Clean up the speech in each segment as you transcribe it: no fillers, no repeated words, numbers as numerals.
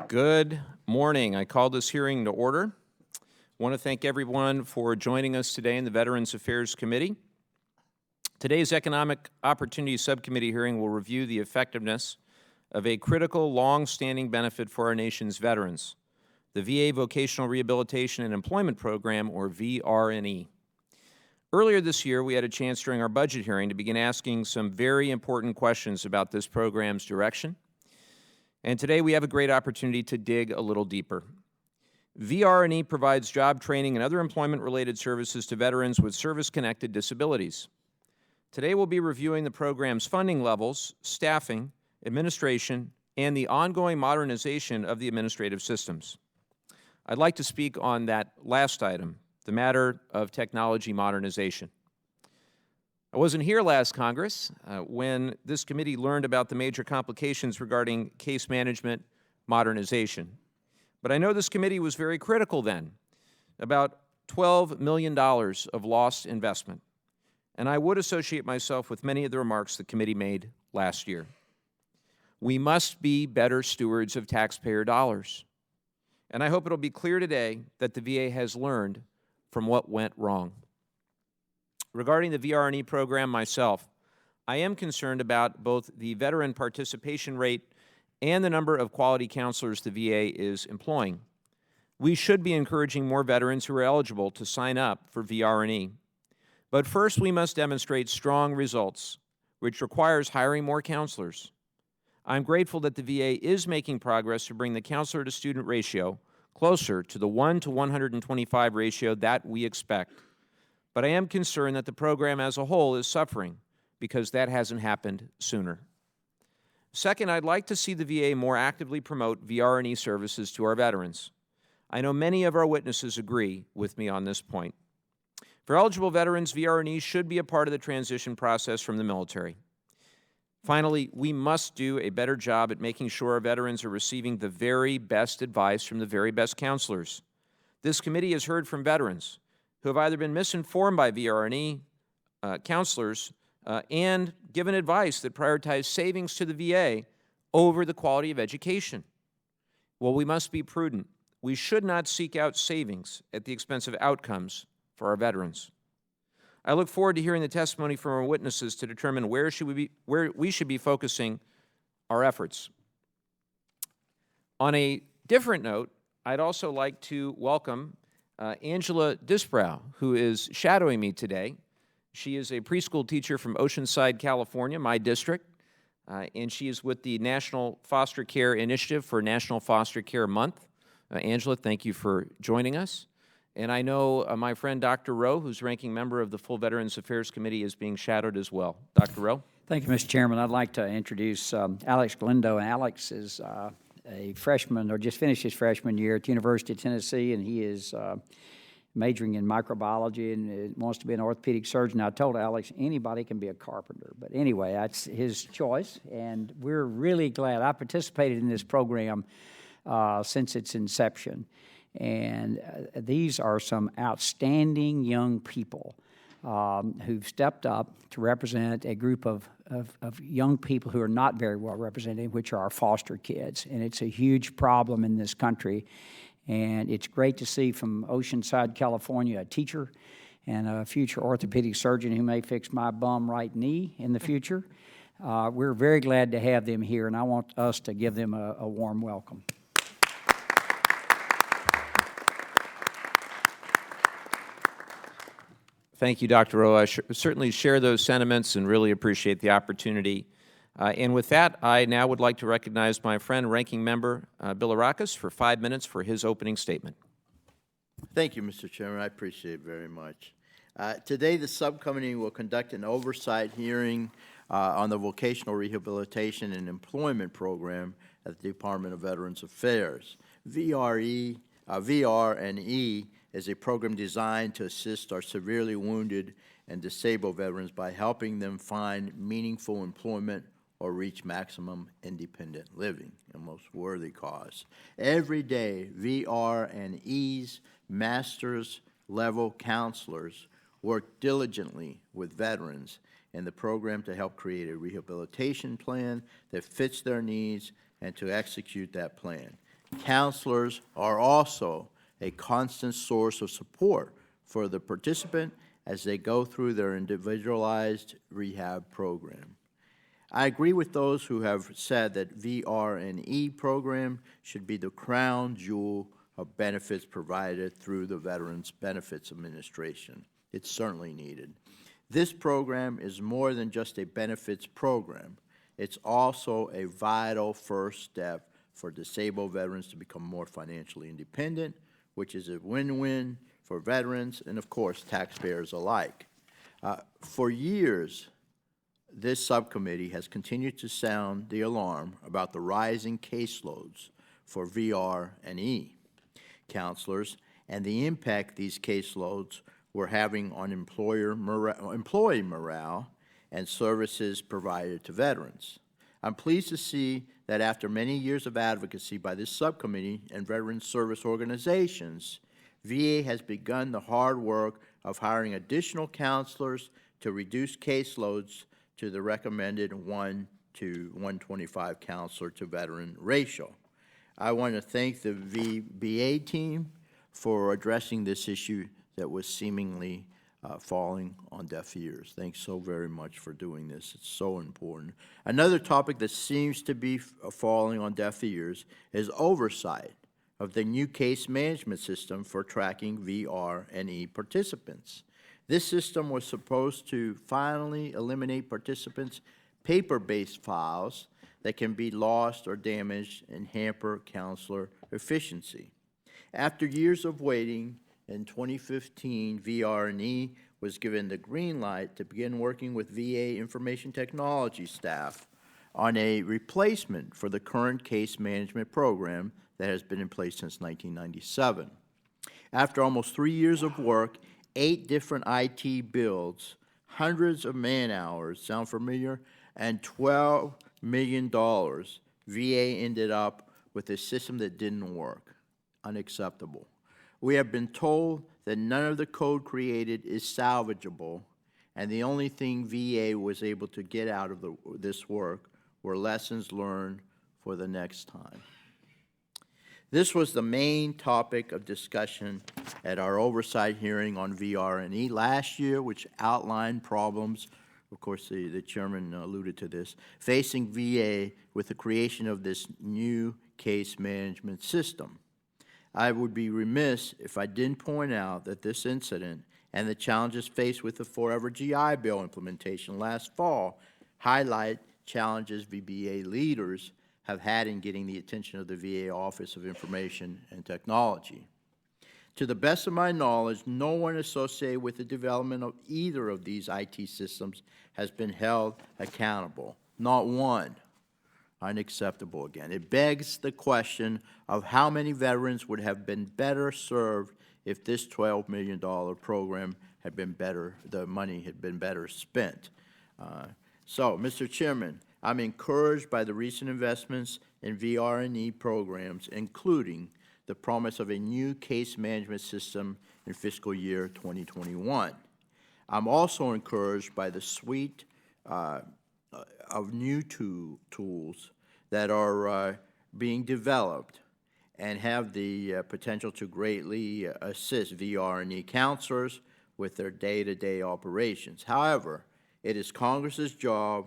Good morning. I call this hearing to order. I want to thank everyone for joining us today in the Veterans Affairs Committee. Today's Economic Opportunity Subcommittee hearing will review the effectiveness of a critical, long-standing benefit for our nation's veterans, the VA Vocational Rehabilitation and Employment Program, or VR&E. Earlier this year, we had a chance during our budget hearing to begin asking some very important questions about this program's direction. And today we have a great opportunity to dig a little deeper. VR&E provides job training and other employment-related services to veterans with service-connected disabilities. Today we'll be reviewing the program's funding levels, staffing, administration, and the ongoing modernization of the administrative systems. I'd like to speak on that last item, the matter of technology modernization. I wasn't here last Congress when this committee learned about the major complications regarding case management modernization. But I know this committee was very critical then, about $12 million of lost investment. And I would associate myself with many of the remarks the committee made last year. We must be better stewards of taxpayer dollars. And I hope it'll be clear today that the VA has learned from what went wrong. Regarding the VR&E program myself, I am concerned about both the veteran participation rate and the number of quality counselors the VA is employing. We should be encouraging more veterans who are eligible to sign up for VR&E. But first, we must demonstrate strong results, which requires hiring more counselors. I'm grateful that the VA is making progress to bring the counselor-to-student ratio closer to the 1 to 125 ratio that we expect. But I am concerned that the program as a whole is suffering because that hasn't happened sooner. Second, I'd like to see the VA more actively promote VR&E services to our veterans. I know many of our witnesses agree with me on this point. For eligible veterans, VR&E should be a part of the transition process from the military. Finally, we must do a better job at making sure our veterans are receiving the very best advice from the very best counselors. This committee has heard from veterans who have either been misinformed by VR&E counselors and given advice that prioritized savings to the VA over the quality of education. Well, we must be prudent. We should not seek out savings at the expense of outcomes for our veterans. I look forward to hearing the testimony from our witnesses to determine where we should be focusing our efforts. On a different note, I'd also like to welcome Angela Disbrow, who is shadowing me today. She is a preschool teacher from Oceanside, California, my district, and she is with the National Foster Care Initiative for National Foster Care Month. Angela, thank you for joining us. And I know my friend Dr. Rowe, who's ranking member of the full Veterans Affairs Committee, is being shadowed as well. Dr. Rowe? Thank you, Mr. Chairman. I'd like to introduce Alex Galindo. Alex is a freshman, or just finished his freshman year at the University of Tennessee, and he is majoring in microbiology and wants to be an orthopedic surgeon. I told Alex anybody can be a carpenter, but anyway, that's his choice, and we're really glad. I participated in this program since its inception, and these are some outstanding young people who've stepped up to represent a group of young people who are not very well represented, which are our foster kids. And it's a huge problem in this country. And it's great to see from Oceanside, California, a teacher and a future orthopedic surgeon who may fix my bum right knee in the future. We're very glad to have them here, and I want us to give them a warm welcome. Thank you, Dr. Rowe. I certainly share those sentiments and really appreciate the opportunity. And with that, I now would like to recognize my friend, Ranking Member Bill Arakis, for 5 minutes for his opening statement. Thank you, Mr. Chairman. I appreciate it very much. Today, the subcommittee will conduct an oversight hearing on the Vocational Rehabilitation and Employment Program at the Department of Veterans Affairs. VR&E is a program designed to assist our severely wounded and disabled veterans by helping them find meaningful employment or reach maximum independent living, a most worthy cause. Every day, VR&E's master's level counselors work diligently with veterans in the program to help create a rehabilitation plan that fits their needs and to execute that plan. Counselors are also a constant source of support for the participant as they go through their individualized rehab program. I agree with those who have said that VR&E program should be the crown jewel of benefits provided through the Veterans Benefits Administration. It's certainly needed. This program is more than just a benefits program. It's also a vital first step for disabled veterans to become more financially independent, which is a win-win for veterans and, of course, taxpayers alike. For years, this subcommittee has continued to sound the alarm about the rising caseloads for VR&E counselors and the impact these caseloads were having on employee morale and services provided to veterans. I'm pleased to see that after many years of advocacy by this subcommittee and veteran service organizations, VA has begun the hard work of hiring additional counselors to reduce caseloads to the recommended 1 to 125 counselor to veteran ratio. I want to thank the VBA team for addressing this issue that was seemingly falling on deaf ears. Thanks so very much for doing this. It's so important. Another topic that seems to be falling on deaf ears is oversight of the new case management system for tracking VR&E participants. This system was supposed to finally eliminate participants' paper-based files that can be lost or damaged and hamper counselor efficiency. After years of waiting, in 2015, VR&E was given the green light to begin working with VA information technology staff on a replacement for the current case management program that has been in place since 1997. After almost 3 years of work, 8 different IT builds, hundreds of man-hours, sound familiar, and $12 million, VA ended up with a system that didn't work. Unacceptable. We have been told that none of the code created is salvageable, and the only thing VA was able to get out of this work were lessons learned for the next time. This was the main topic of discussion at our oversight hearing on VR&E last year, which outlined problems, of course the chairman alluded to this, facing VA with the creation of this new case management system. I would be remiss if I didn't point out that this incident and the challenges faced with the Forever GI Bill implementation last fall highlight challenges VBA leaders have had in getting the attention of the VA Office of Information and Technology. To the best of my knowledge, no one associated with the development of either of these IT systems has been held accountable. Not one. Unacceptable again. It begs the question of how many veterans would have been better served if this $12 million program had been better, the money had been better spent. So, Mr. Chairman, I'm encouraged by the recent investments in VR&E programs, including the promise of a new case management system in fiscal year 2021. I'm also encouraged by the suite of new tools that are being developed and have the potential to greatly assist VR&E counselors with their day-to-day operations. However, it is Congress's job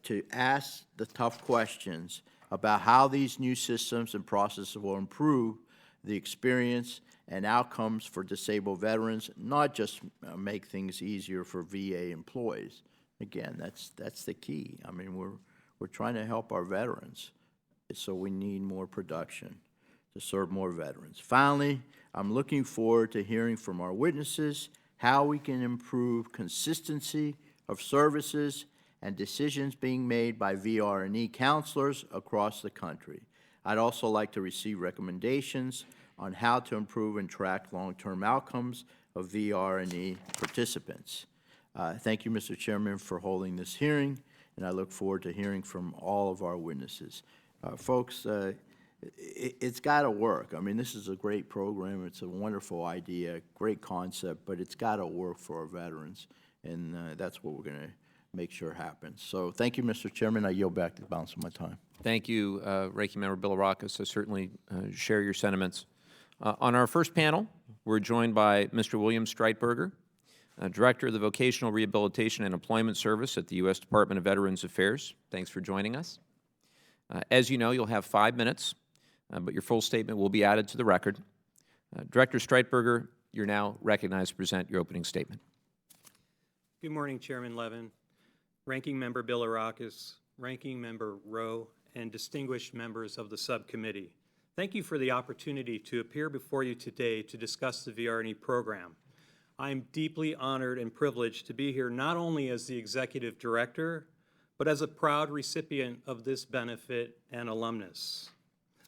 to ask the tough questions about how these new systems and processes will improve the experience and outcomes for disabled veterans, not just make things easier for VA employees. Again, that's the key. I mean, we're trying to help our veterans, so we need more production to serve more veterans. Finally, I'm looking forward to hearing from our witnesses how we can improve consistency of services and decisions being made by VR&E counselors across the country. I'd also like to receive recommendations on how to improve and track long-term outcomes of VR&E participants. Thank you, Mr. Chairman, for holding this hearing, and I look forward to hearing from all of our witnesses. Folks, it's got to work. I mean, this is a great program. It's a wonderful idea, great concept, but it's got to work for our veterans, and that's what we're going to make sure happens. So thank you, Mr. Chairman. I yield back the balance of my time. Thank you, Ranking Member Bilirakis. I certainly share your sentiments. On our first panel, we're joined by Mr. William Streitberger, Director of the Vocational Rehabilitation and Employment Service at the U.S. Department of Veterans Affairs. Thanks for joining us. As you know, you'll have 5 minutes, but your full statement will be added to the record. Director Streitberger, you're now recognized to present your opening statement. Good morning, Chairman Levin, Ranking Member Bilirakis, Ranking Member Rowe, and distinguished members of the subcommittee. Thank you for the opportunity to appear before you today to discuss the VR&E program. I am deeply honored and privileged to be here not only as the Executive Director, but as a proud recipient of this benefit and alumnus.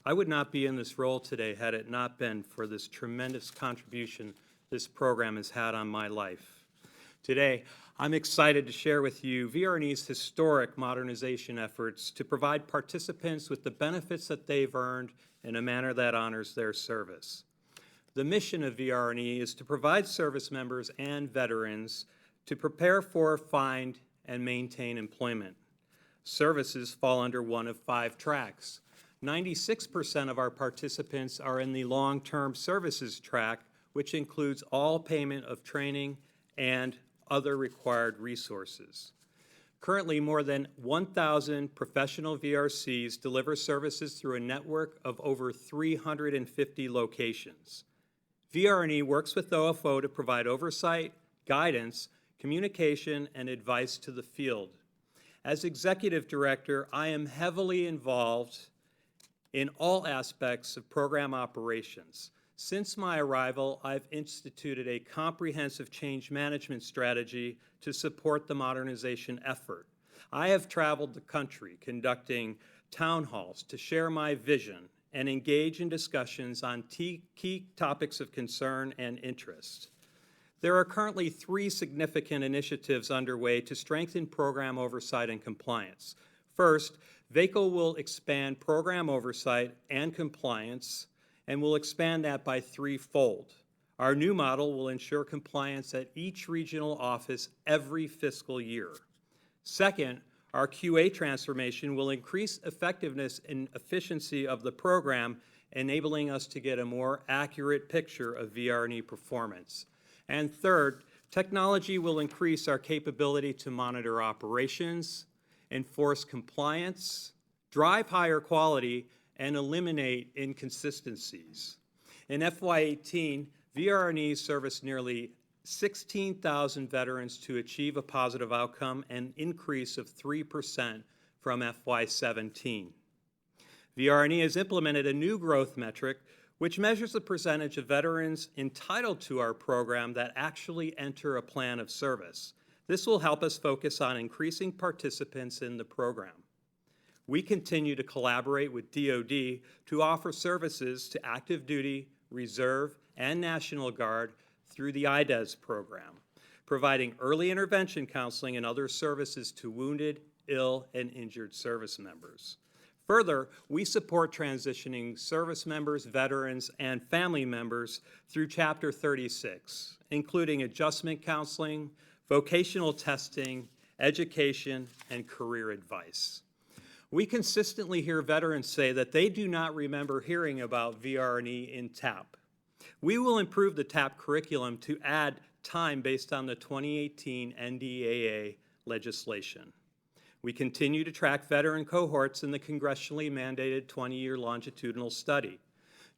I would not be in this role today had it not been for this tremendous contribution this program has had on my life. Today, I'm excited to share with you VR&E's historic modernization efforts to provide participants with the benefits that they've earned in a manner that honors their service. The mission of VR&E is to provide service members and veterans to prepare for, find, and maintain employment. Services fall under one of 5 tracks. 96% of our participants are in the long-term services track, which includes all payment of training and other required resources. Currently, more than 1,000 professional VRCs deliver services through a network of over 350 locations. VR&E works with OFO to provide oversight, guidance, communication, and advice to the field. As Executive Director, I am heavily involved in all aspects of program operations. Since my arrival, I've instituted a comprehensive change management strategy to support the modernization effort. I have traveled the country conducting town halls to share my vision and engage in discussions on key topics of concern and interest. There are currently 3 significant initiatives underway to strengthen program oversight and compliance. First, VACO will expand program oversight and compliance, and will expand that by 3-fold. Our new model will ensure compliance at each regional office every fiscal year. Second, our QA transformation will increase effectiveness and efficiency of the program, enabling us to get a more accurate picture of VR&E performance. And third, technology will increase our capability to monitor operations, enforce compliance, drive higher quality, and eliminate inconsistencies. In FY18, VR&E serviced nearly 16,000 veterans to achieve a positive outcome, an increase of 3% from FY17. VR&E has implemented a new growth metric which measures the percentage of veterans entitled to our program that actually enter a plan of service. This will help us focus on increasing participants in the program. We continue to collaborate with DoD to offer services to active duty, reserve, and National Guard through the IDES program, providing early intervention counseling and other services to wounded, ill, and injured service members. Further, we support transitioning service members, veterans, and family members through Chapter 36, including adjustment counseling, vocational testing, education, and career advice. We consistently hear veterans say that they do not remember hearing about VR&E in TAP. We will improve the TAP curriculum to add time based on the 2018 NDAA legislation. We continue to track veteran cohorts in the congressionally mandated 20-year longitudinal study.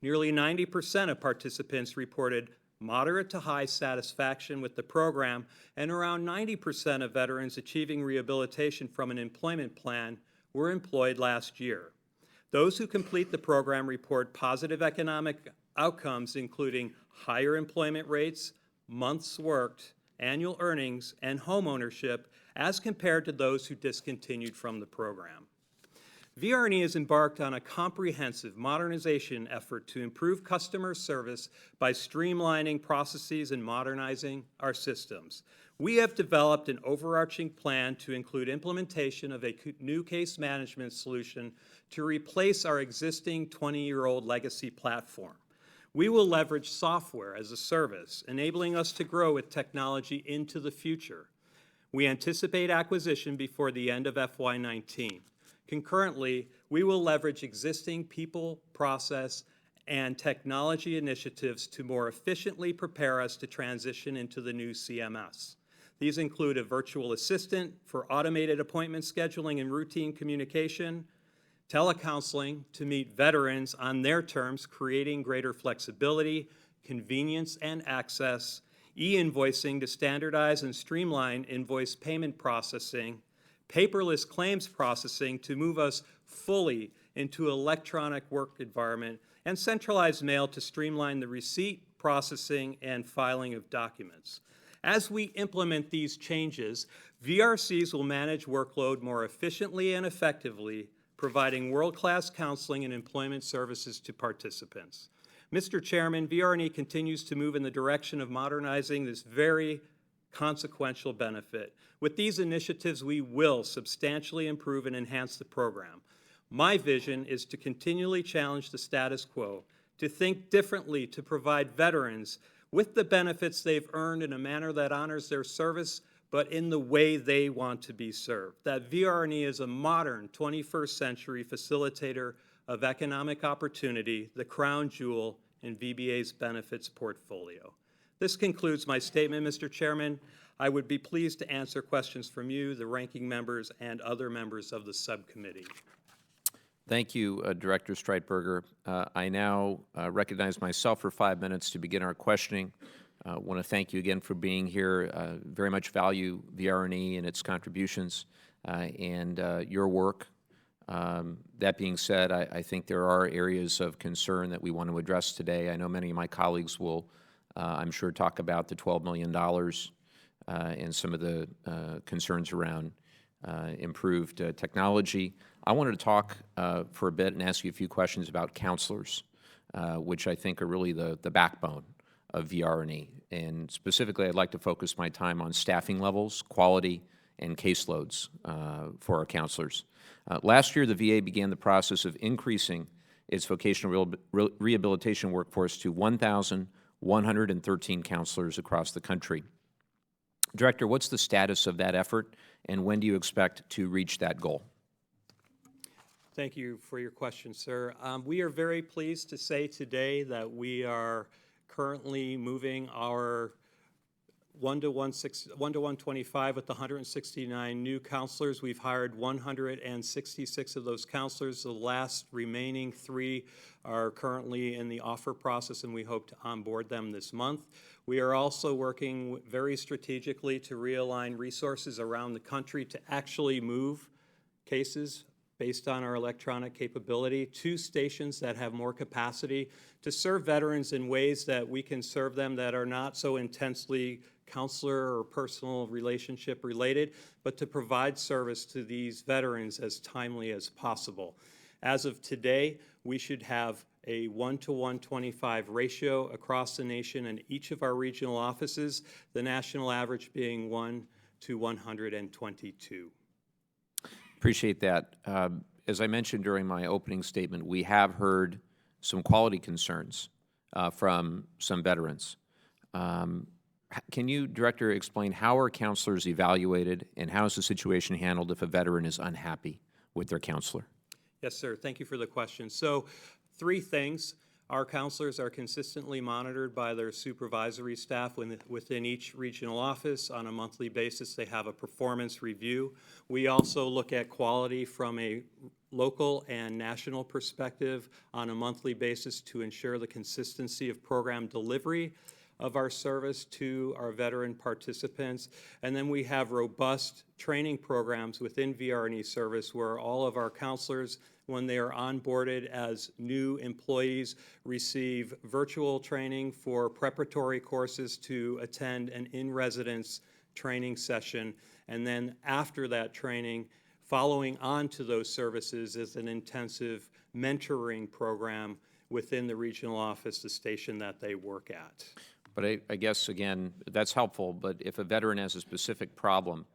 Nearly 90% of participants reported moderate to high satisfaction with the program, and around 90% of veterans achieving rehabilitation from an employment plan were employed last year. Those who complete the program report positive economic outcomes, including higher employment rates, months worked, annual earnings, and home ownership, as compared to those who discontinued from the program. VR&E has embarked on a comprehensive modernization effort to improve customer service by streamlining processes and modernizing our systems. We have developed an overarching plan to include implementation of a new case management solution to replace our existing 20-year-old legacy platform. We will leverage software as a service, enabling us to grow with technology into the future. We anticipate acquisition before the end of FY19. Concurrently, we will leverage existing people, process, and technology initiatives to more efficiently prepare us to transition into the new CMS. These include a virtual assistant for automated appointment scheduling and routine communication, telecounseling to meet veterans on their terms, creating greater flexibility, convenience, and access, e-invoicing to standardize and streamline invoice payment processing, paperless claims processing to move us fully into electronic work environment, and centralized mail to streamline the receipt, processing, and filing of documents. As we implement these changes, VRCs will manage workload more efficiently and effectively, providing world-class counseling and employment services to participants. Mr. Chairman, VR&E continues to move in the direction of modernizing this very consequential benefit. With these initiatives, we will substantially improve and enhance the program. My vision is to continually challenge the status quo, to think differently, to provide veterans with the benefits they've earned in a manner that honors their service, but in the way they want to be served. That VR&E is a modern 21st century facilitator of economic opportunity, the crown jewel in VBA's benefits portfolio. This concludes my statement, Mr. Chairman. I would be pleased to answer questions from you, the ranking members, and other members of the subcommittee. Thank you, Director Streitberger. I now recognize myself for 5 minutes to begin our questioning. I want to thank you again for being here. Very much value VR&E and its contributions and your work. That being said, I think there are areas of concern that we want to address today. I know many of my colleagues will, I'm sure, talk about the $12 million and some of the concerns around improved technology. I wanted to talk for a bit and ask you a few questions about counselors, which I think are really the backbone of VR&E. And specifically, I'd like to focus my time on staffing levels, quality, and caseloads for our counselors. Last year, the VA began the process of increasing its vocational rehabilitation workforce to 1,113 counselors across the country. Director, what's the status of that effort, and when do you expect to reach that goal? Thank you for your question, sir. We are very pleased to say today that we are currently moving our 1 to 125 with 169 new counselors. We've hired 166 of those counselors. The last remaining 3 are currently in the offer process, and we hope to onboard them this month. We are also working very strategically to realign resources around the country to actually move cases based on our electronic capability to stations that have more capacity to serve veterans in ways that we can serve them that are not so intensely counselor or personal relationship related, but to provide service to these veterans as timely as possible. As of today, we should have a 1 to 125 ratio across the nation in each of our regional offices, the national average being 1 to 122. Appreciate that. As I mentioned during my opening statement, we have heard some quality concerns from some veterans. Can you, Director, explain how are counselors evaluated and how is the situation handled if a veteran is unhappy with their counselor? Yes, sir. Thank you for the question. So, 3 things. Our counselors are consistently monitored by their supervisory staff within each regional office. On a monthly basis, they have a performance review. We also look at quality from a local and national perspective on a monthly basis to ensure the consistency of program delivery of our service to our veteran participants. And then we have robust training programs within VR&E service where all of our counselors, when they are onboarded as new employees, receive virtual training for preparatory courses to attend an in-residence training session. And then after that training, following on to those services is an intensive mentoring program within the regional office, the station that they work at. But I guess, again, that's helpful, but if a veteran has a specific problem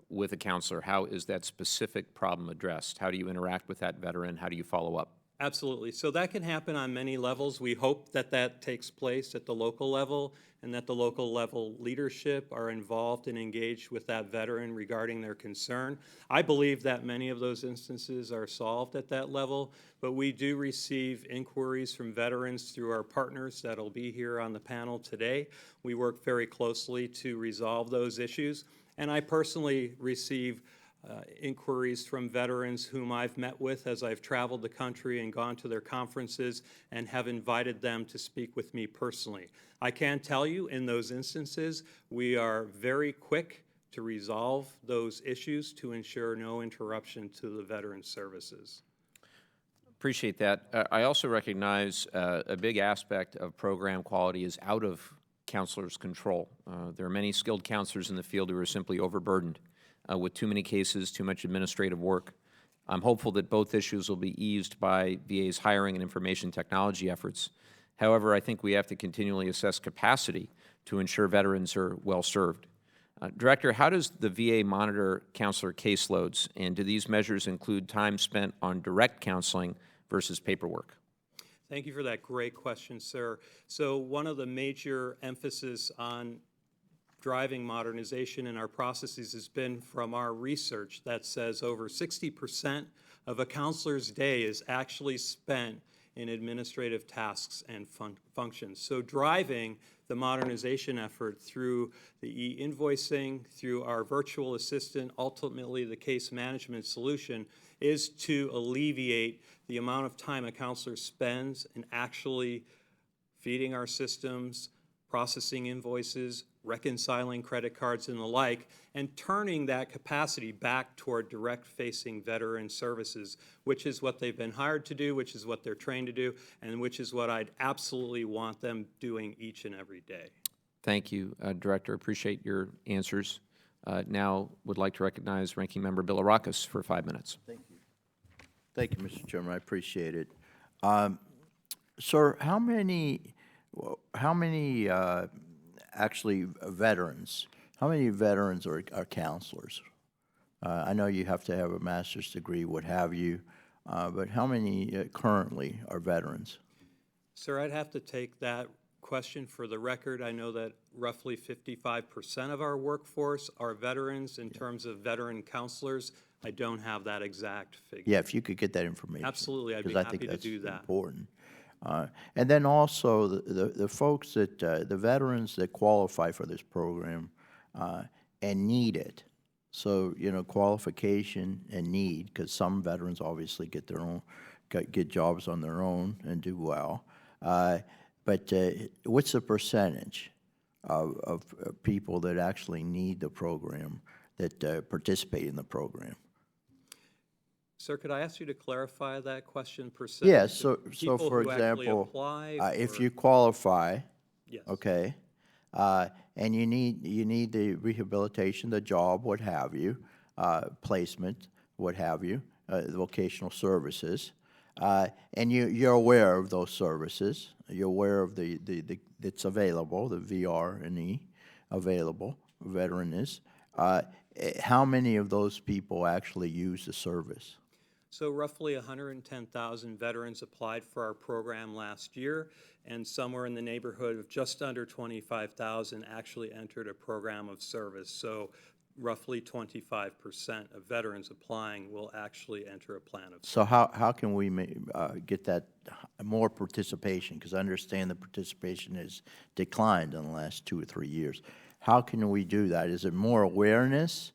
with a counselor, how is that specific problem addressed? How do you interact with that veteran? How do you follow up? Absolutely. So that can happen on many levels. We hope that that takes place at the local level and that the local level leadership are involved and engaged with that veteran regarding their concern. I believe that many of those instances are solved at that level, but we do receive inquiries from veterans through our partners that'll be here on the panel today. We work very closely to resolve those issues, and I personally receive inquiries from veterans whom I've met with as I've traveled the country and gone to their conferences and have invited them to speak with me personally. I can tell you in those instances, we are very quick to resolve those issues to ensure no interruption to the veteran services. Appreciate that. I also recognize a big aspect of program quality is out of counselors' control. There are many skilled counselors in the field who are simply overburdened with too many cases, too much administrative work. I'm hopeful that both issues will be eased by VA's hiring and information technology efforts. However, I think we have to continually assess capacity to ensure veterans are well served. Director, how does the VA monitor counselor caseloads, and do these measures include time spent on direct counseling versus paperwork? Thank you for that great question, sir. So one of the major emphasis on driving modernization in our processes has been from our research that says over 60% of a counselor's day is actually spent in administrative tasks and functions. So driving the modernization effort through the e-invoicing, through our virtual assistant, ultimately the case management solution, is to alleviate the amount of time a counselor spends in actually feeding our systems, processing invoices, reconciling credit cards and the like, and turning that capacity back toward direct-facing veteran services, which is what they've been hired to do, which is what they're trained to do, and which is what I'd absolutely want them doing each and every day. Thank you, Director. Appreciate your answers. Now would like to recognize Ranking Member Bilirakis for 5 minutes. Thank you. Thank you, Mr. Chairman. I appreciate it. Sir, how many actually veterans, how many veterans are counselors? I know you have to have a master's degree, what have you, but how many currently are veterans? Sir, I'd have to take that question for the record. I know that roughly 55% of our workforce are veterans in terms of veteran counselors. I don't have that exact figure. Yeah, if you could get that information. Absolutely, I'd be 'cause I happy think to that's do that. important. And then also the folks that, the veterans that qualify for this program and need it. So, you know, qualification and need, because some veterans obviously get their own, get jobs on their own and do well. But what's the percentage of people that actually need the program, that participate in the program? Sir, could I ask you to clarify that question percentage? Yeah, so People for who actually example, apply if or- you qualify, Yes. okay, and you need the rehabilitation, the job, what have you, placement, what have you, the vocational services, and you're aware of those services, you're aware of it's available, the VR&E available, veteran is. How many of those people actually use the service? So roughly 110,000 veterans applied for our program last year, and somewhere in the neighborhood of just under 25,000 actually entered a program of service. So roughly 25% of veterans applying will actually enter a plan of service. So how can we get that more participation? Because I understand the participation has declined in the last 2 or 3 years. How can we do that? Is it more awareness?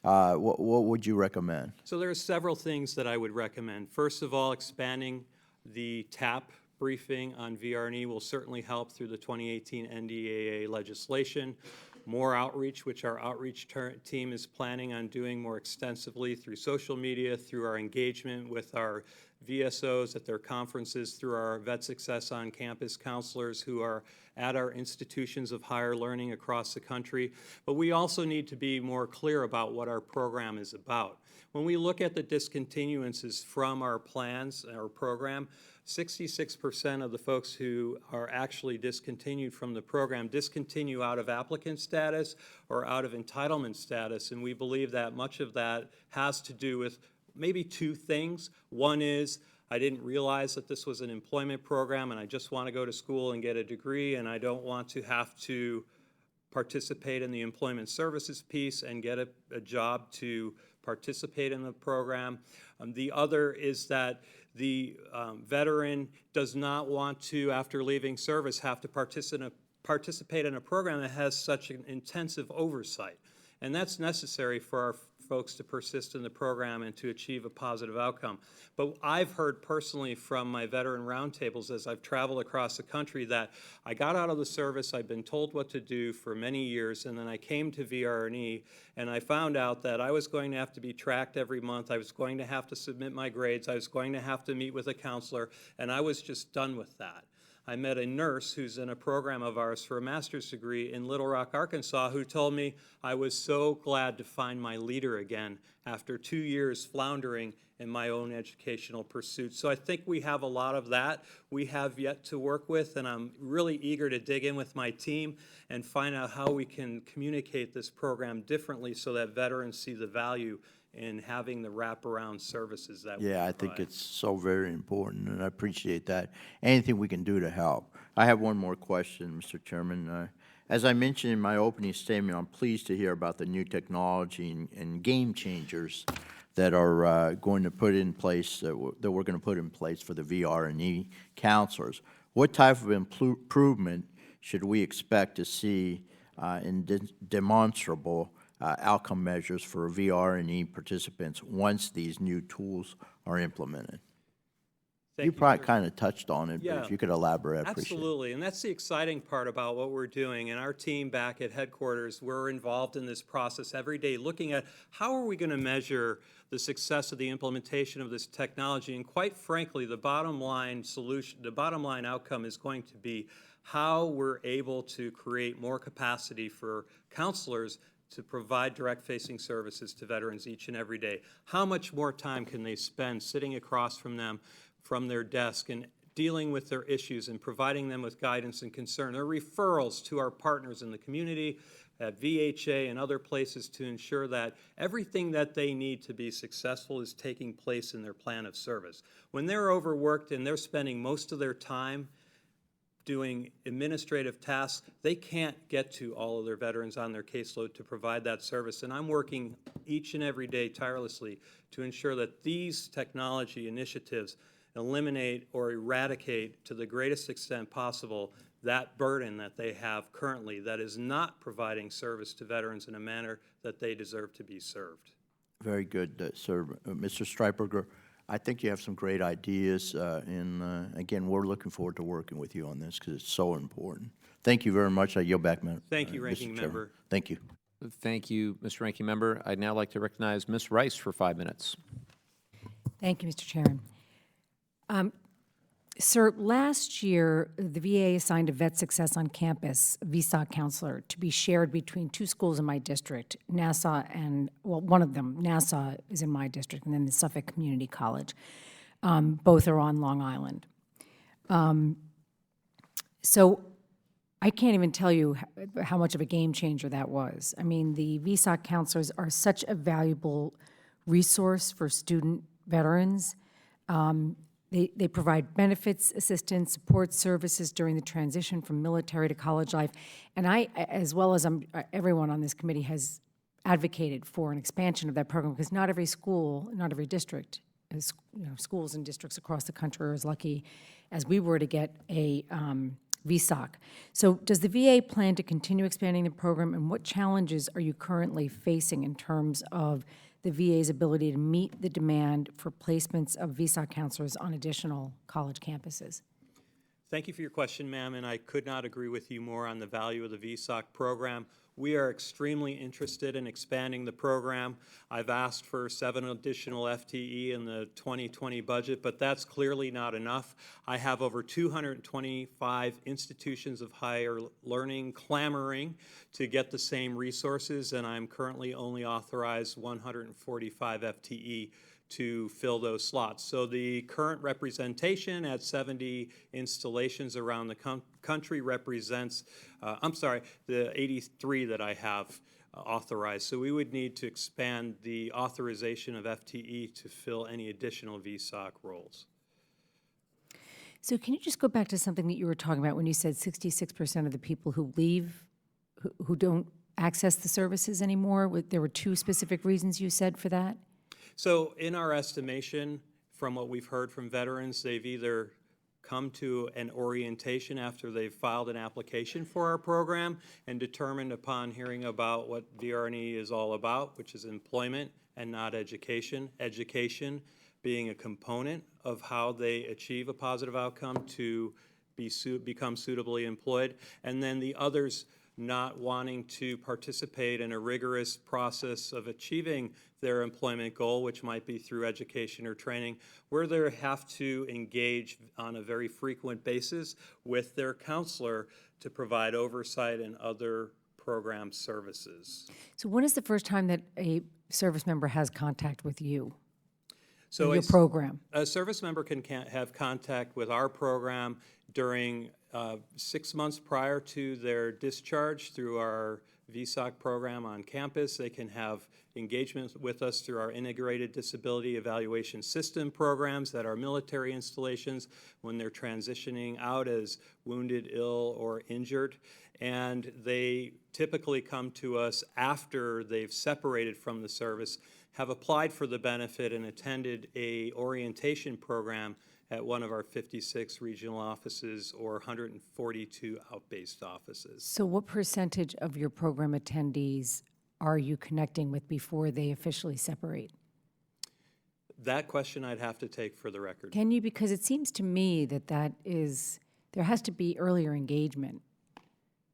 What would you recommend? So there are several things that I would recommend. First of all, expanding the TAP briefing on VR&E will certainly help through the 2018 NDAA legislation. More outreach, which our outreach team is planning on doing more extensively through social media, through our engagement with our VSOs at their conferences, through our Vet Success on Campus counselors who are at our institutions of higher learning across the country. But we also need to be more clear about what our program is about. When we look at the discontinuances from our plans, our program, 66% of the folks who are actually discontinued from the program discontinue out of applicant status or out of entitlement status, and we believe that much of that has to do with maybe 2 things. One is I didn't realize that this was an employment program, and I just want to go to school and get a degree, and I don't want to have to participate in the employment services piece and get a job to participate in the program. The other is that the veteran does not want to, after leaving service, have to participate in a program that has such an intensive oversight. And that's necessary for our folks to persist in the program and to achieve a positive outcome. But I've heard personally from my veteran roundtables as I've traveled across the country that I got out of the service, I've been told what to do for many years, and then I came to VR&E and I found out that I was going to have to be tracked every month, I was going to have to submit my grades, I was going to have to meet with a counselor, and I was just done with that. I met a nurse who's in a program of ours for a master's degree in Little Rock, Arkansas, who told me I was so glad to find my leader again after 2 years floundering in my own educational pursuits. So I think we have a lot of that we have yet to work with, and I'm really eager to dig in with my team and find out how we can communicate this program differently so that veterans see the value in having the wraparound services that we Yeah, I provide. think it's so very important, and I appreciate that. Anything we can do to help. I have one more question, Mr. Chairman. As I mentioned in my opening statement, I'm pleased to hear about the new technology and game changers that are going to put in place, that we're going to put in place for the VR&E counselors. What type of improvement should we expect to see in demonstrable outcome measures for VR&E participants once these new tools are implemented? Thank You you, probably sir. kind of touched on it, but Yeah. if you could elaborate, I appreciate it. Absolutely, and that's the exciting part about what we're doing. And our team back at headquarters, we're involved in this process every day, looking at how are we going to measure the success of the implementation of this technology. And quite frankly, the bottom line solution, the bottom line outcome is going to be how we're able to create more capacity for counselors to provide direct-facing services to veterans each and every day. How much more time can they spend sitting across from them from their desk and dealing with their issues and providing them with guidance and concern, or referrals to our partners in the community, at VHA and other places to ensure that everything that they need to be successful is taking place in their plan of service. When they're overworked and they're spending most of their time doing administrative tasks, they can't get to all of their veterans on their caseload to provide that service. And I'm working each and every day tirelessly to ensure that these technology initiatives eliminate or eradicate to the greatest extent possible that burden that they have currently that is not providing service to veterans in a manner that they deserve to be served. Very good, sir. Mr. Streiberger, I think you have some great ideas, and again, we're looking forward to working with you on this because it's so important. Thank you very much. I yield back, Thank you, Mr. Ranking Chairman. Member. Thank you. Thank you, Mr. Ranking Member. I'd now like to recognize Ms. Rice for 5 minutes. Thank you, Mr. Chairman. Sir, last year, the VA assigned a Vet Success on Campus VSOC counselor to be shared between two schools in my district, Nassau and, well, one of them, Nassau, is in my district, and then the Suffolk Community College. Both are on Long Island. So I can't even tell you how much of a game changer that was. I mean, the VSOC counselors are such a valuable resource for student veterans. They provide benefits, assistance, support services during the transition from military to college life. And I, as well as everyone on this committee, has advocated for an expansion of that program because not every school, not every district, schools and districts across the country are as lucky as we were to get a VSOC. So does the VA plan to continue expanding the program, and what challenges are you currently facing in terms of the VA's ability to meet the demand for placements of VSOC counselors on additional college campuses? Thank you for your question, ma'am, and I could not agree with you more on the value of the VSOC program. We are extremely interested in expanding the program. I've asked for 7 additional FTE in the 2020 budget, but that's clearly not enough. I have over 225 institutions of higher learning clamoring to get the same resources, and I'm currently only authorized 145 FTE to fill those slots. So the current representation at 70 installations around the country represents, the 83 that I have authorized. So we would need to expand the authorization of FTE to fill any additional VSOC roles. So can you just go back to something that you were talking about when you said 66% of the people who leave, who don't access the services anymore? There were two specific reasons you said for that? So in our estimation, from what we've heard from veterans, they've either come to an orientation after they've filed an application for our program and determined upon hearing about what VR&E is all about, which is employment and not education. Education being a component of how they achieve a positive outcome to become suitably employed, and then the others not wanting to participate in a rigorous process of achieving their employment goal, which might be through education or training, where they have to engage on a very frequent basis with their counselor to provide oversight and other program services. So when is the first time that a service member has contact with you? So Your program? A service member can have contact with our program during 6 months prior to their discharge through our VSOC program on campus. They can have engagement with us through our integrated disability evaluation system programs that are military installations when they're transitioning out as wounded, ill, or injured. And they typically come to us after they've separated from the service, have applied for the benefit and attended a orientation program at one of our 56 regional offices or 142 out-based offices. So what percentage of your program attendees are you connecting with before they officially separate? That question I'd have to take for the record. Can you, because it seems to me that there has to be earlier engagement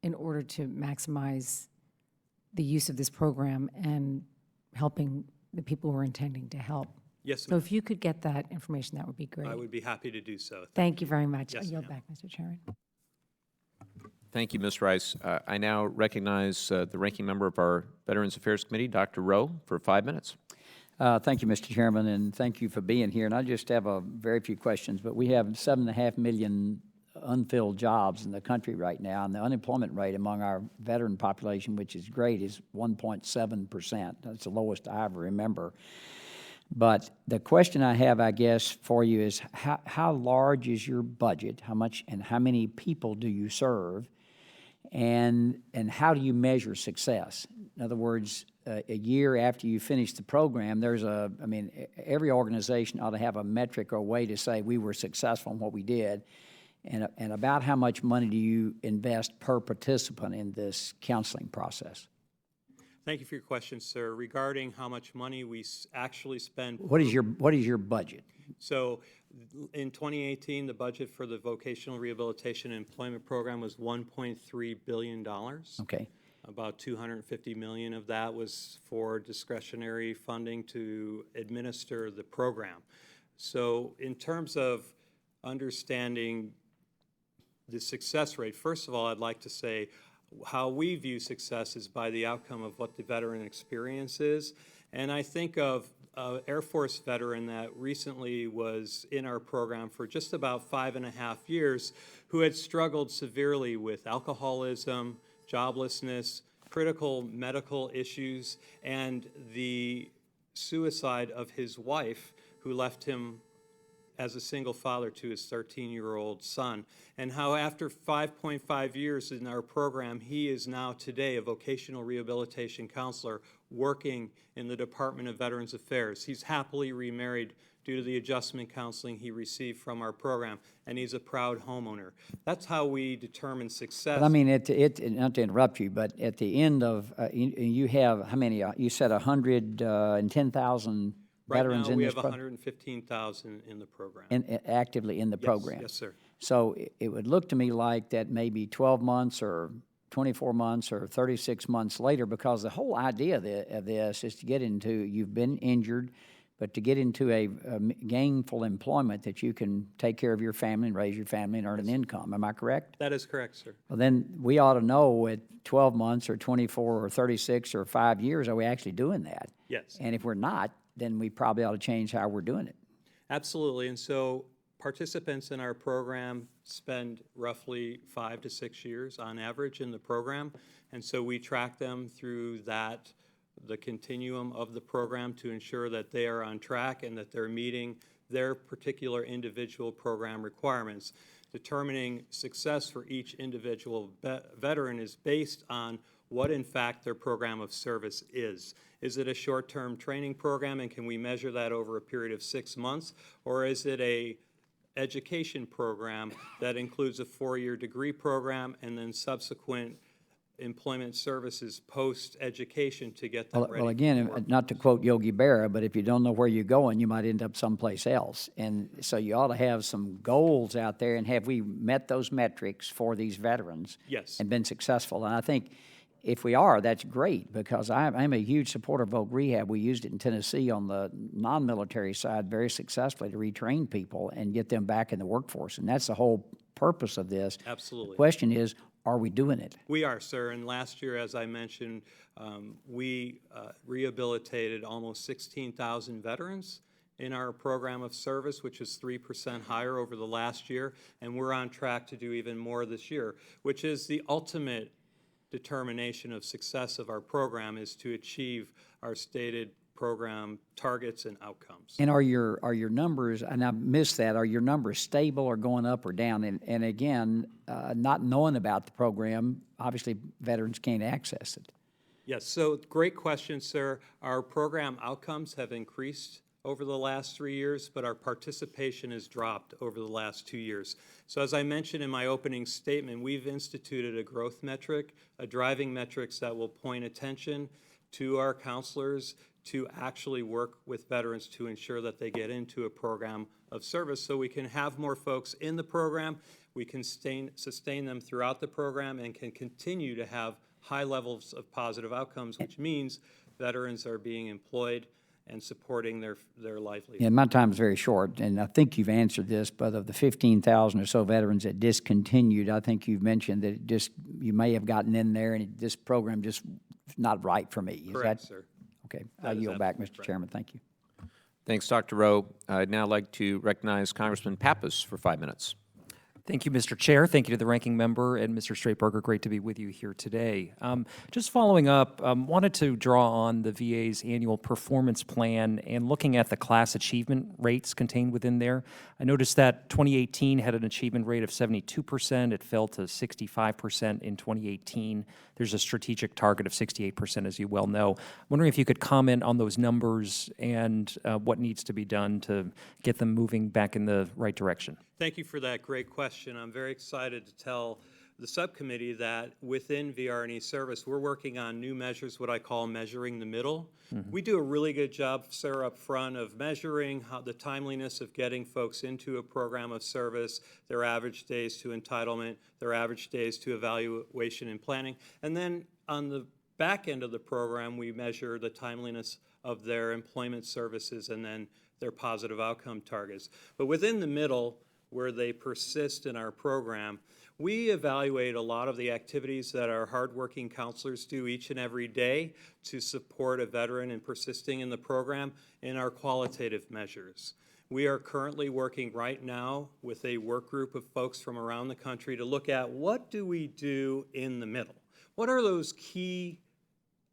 in order to maximize the use of this program and helping the people who are intending to help. Yes, So ma'am. if you could get that information, that would be great. I would be happy to do so. Thank you very much. I Yes, yield ma'am. back, Mr. Chairman. Thank you, Ms. Rice. I now recognize the ranking member of our Veterans Affairs Committee, Dr. Rowe, for 5 minutes. Thank you, Mr. Chairman, and thank you for being here. And I just have a very few questions, but we have 7.5 million unfilled jobs in the country right now, and the unemployment rate among our veteran population, which is great, is 1.7%. That's the lowest I ever remember. But the question I have, I guess, for you is how large is your budget? How much and how many people do you serve? And how do you measure success? In other words, a year after you finish the program, every organization ought to have a metric or a way to say we were successful in what we did. And about how much money do you invest per participant in this counseling process? Thank you for your question, sir. Regarding how much money we actually spend. What is your budget? So in 2018, the budget for the Vocational Rehabilitation and Employment Program was $1.3 billion. Okay. About $250 million of that was for discretionary funding to administer the program. So in terms of understanding the success rate, first of all, I'd like to say how we view success is by the outcome of what the veteran experience is. And I think of an Air Force veteran that recently was in our program for just about 5.5 years who had struggled severely with alcoholism, joblessness, critical medical issues, and the suicide of his wife who left him as a single father to his 13-year-old son, and how after 5.5 years in our program, he is now today a vocational rehabilitation counselor working in the Department of Veterans Affairs. He's happily remarried due to the adjustment counseling he received from our program, and he's a proud homeowner. That's how we determine success. But I mean, not to interrupt you, but at the end of, you have, how many, you said 110,000 veterans in this Right now, we have program? 115,000 in the program. Actively in the program? Yes, sir. So it would look to me like that maybe 12 months or 24 months or 36 months later, because the whole idea of this is to get into, you've been injured, but to get into a gainful employment that you can take care of your family and raise your family and earn an income. Am I correct? That is correct, sir. Well, then we ought to know at 12 months or 24 or 36 or 5 years, are we actually doing that? Yes. And if we're not, then we probably ought to change how we're doing it. Absolutely. And so participants in our program spend roughly 5 to 6 years on average in the program. And so we track them through the continuum of the program to ensure that they are on track and that they're meeting their particular individual program requirements. Determining success for each individual veteran is based on what in fact their program of service is. Is it a short-term training program, and can we measure that over a period of 6 months? Or is it a education program that includes a 4-year degree program and then subsequent employment services post-education to get them ready? Well, again, not to quote Yogi Berra, but if you don't know where you're going, you might end up someplace else. And so you ought to have some goals out there, and have we met those metrics for these veterans? Yes. And been successful? And I think if we are, that's great, because I'm a huge supporter of Voc Rehab. We used it in Tennessee on the non-military side very successfully to retrain people and get them back in the workforce. And that's the whole purpose of this. Absolutely. The question is, are we doing it? We are, sir, and last year, as I mentioned, we rehabilitated almost 16,000 veterans in our program of service, which is 3% higher over the last year, and we're on track to do even more this year, which is the ultimate determination of success of our program, is to achieve our stated program targets and outcomes. And are your numbers, and I missed that, are your numbers stable or going up or down? And again, not knowing about the program, obviously veterans can't access it. Yes, so great question, sir. Our program outcomes have increased over the last 3 years, but our participation has dropped over the last 2 years. So as I mentioned in my opening statement, we've instituted a growth metric, a driving metrics that will point attention to our counselors to actually work with veterans to ensure that they get into a program of service, so we can have more folks in the program, we can sustain them throughout the program, and can continue to have high levels of positive outcomes, which means veterans are being employed and supporting their livelihood. And my time is very short, and I think you've answered this, but of the 15,000 or so veterans that discontinued, I think you've mentioned that you may have gotten in there and this program just not right for me. Is Correct, that, sir. Okay, That I is yield back, absolutely Mr. correct. Chairman. Thank you. Thanks, Dr. Rowe. I'd now like to recognize Congressman Pappas for 5 minutes. Thank you, Mr. Chair. Thank you to the ranking member and Mr. Straitberger. Great to be with you here today. Just following up, wanted to draw on the VA's annual performance plan and looking at the class achievement rates contained within there. I noticed that 2018 had an achievement rate of 72%. It fell to 65% in 2018. There's a strategic target of 68%, as you well know. I'm wondering if you could comment on those numbers and what needs to be done to get them moving back in the right direction. Thank you for that great question. I'm very excited to tell the subcommittee that within VR&E service, we're working on new measures, what I call measuring the middle. We do a really good job, sir, up front of measuring how the timeliness of getting folks into a program of service, their average days to entitlement, their average days to evaluation and planning. And then on the back end of the program, we measure the timeliness of their employment services and then their positive outcome targets. But within the middle, where they persist in our program, we evaluate a lot of the activities that our hardworking counselors do each and every day to support a veteran in persisting in the program in our qualitative measures. We are currently working right now with a work group of folks from around the country to look at what do we do in the middle? What are those key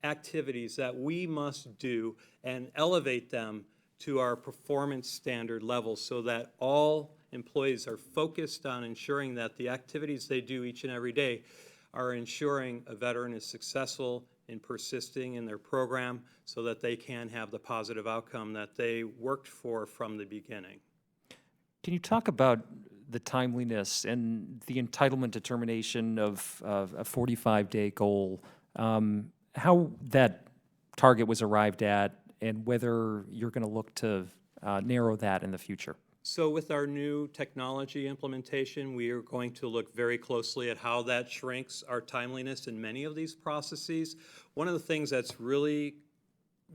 activities that we must do and elevate them to our performance standard levels so that all employees are focused on ensuring that the activities they do each and every day are ensuring a veteran is successful in persisting in their program so that they can have the positive outcome that they worked for from the beginning. Can you talk about the timeliness and the entitlement determination of a 45-day goal, how that target was arrived at, and whether you're going to look to narrow that in the future? So with our new technology implementation, we are going to look very closely at how that shrinks our timeliness in many of these processes. One of the things that's really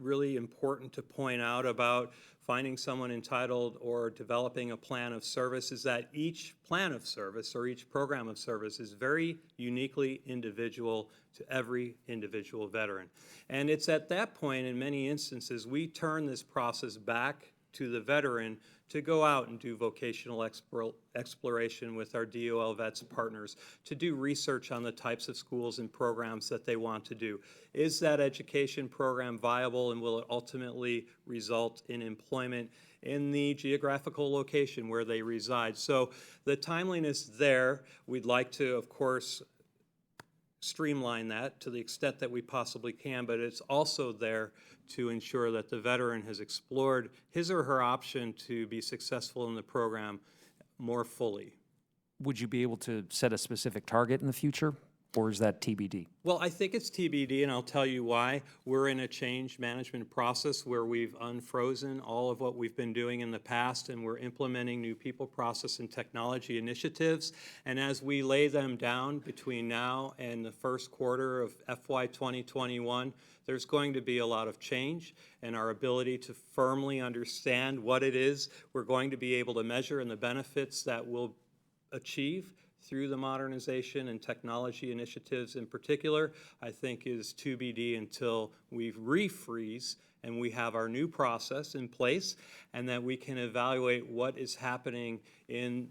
important to point out about finding someone entitled or developing a plan of service is that each plan of service or each program of service is very uniquely individual to every individual veteran. And it's at that point, in many instances, we turn this process back to the veteran to go out and do vocational exploration with our DOL Vets partners, to do research on the types of schools and programs that they want to do. Is that education program viable, and will it ultimately result in employment in the geographical location where they reside? So the timeliness there, we'd like to, of course, streamline that to the extent that we possibly can, but it's also there to ensure that the veteran has explored his or her option to be successful in the program more fully. Would you be able to set a specific target in the future, or is that TBD? Well, I think it's TBD, and I'll tell you why. We're in a change management process where we've unfrozen all of what we've been doing in the past, and we're implementing new people, process, and technology initiatives. And as we lay them down between now and the first quarter of FY 2021, there's going to be a lot of change, and our ability to firmly understand what it is we're going to be able to measure and the benefits that we'll achieve through the modernization and technology initiatives in particular, I think is TBD until we refreeze and we have our new process in place, and that we can evaluate what is happening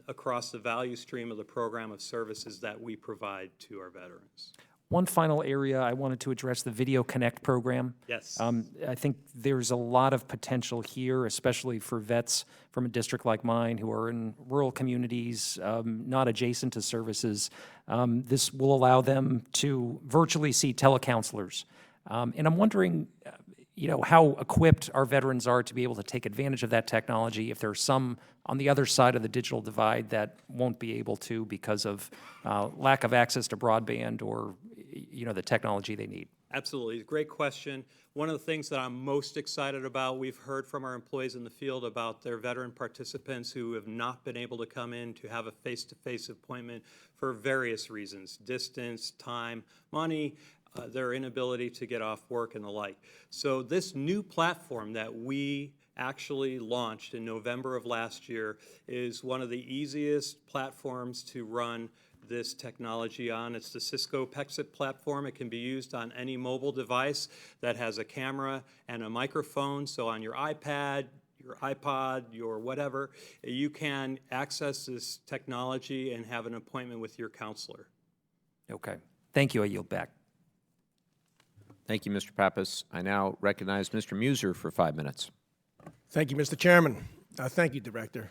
across the value stream of the program of services that we provide to our veterans. One final area I wanted to address, the Video Connect program. Yes. I think there's a lot of potential here, especially for vets from a district like mine who are in rural communities, not adjacent to services. This will allow them to virtually see telecounselors. And I'm wondering, how equipped our veterans are to be able to take advantage of that technology if there's some on the other side of the digital divide that won't be able to because of lack of access to broadband or the technology they need. Absolutely. Great question. One of the things that I'm most excited about, we've heard from our employees in the field about their veteran participants who have not been able to come in to have a face-to-face appointment for various reasons: distance, time, money, their inability to get off work and the like. So this new platform that we actually launched in November of last year is one of the easiest platforms to run this technology on. It's the Cisco Pexip platform. It can be used on any mobile device that has a camera and a microphone. So on your iPad, your iPod, your whatever, you can access this technology and have an appointment with your counselor. Okay. Thank you. I yield back. Thank you, Mr. Pappas. I now recognize Mr. Muser for 5 minutes. Thank you, Mr. Chairman. Thank you, Director.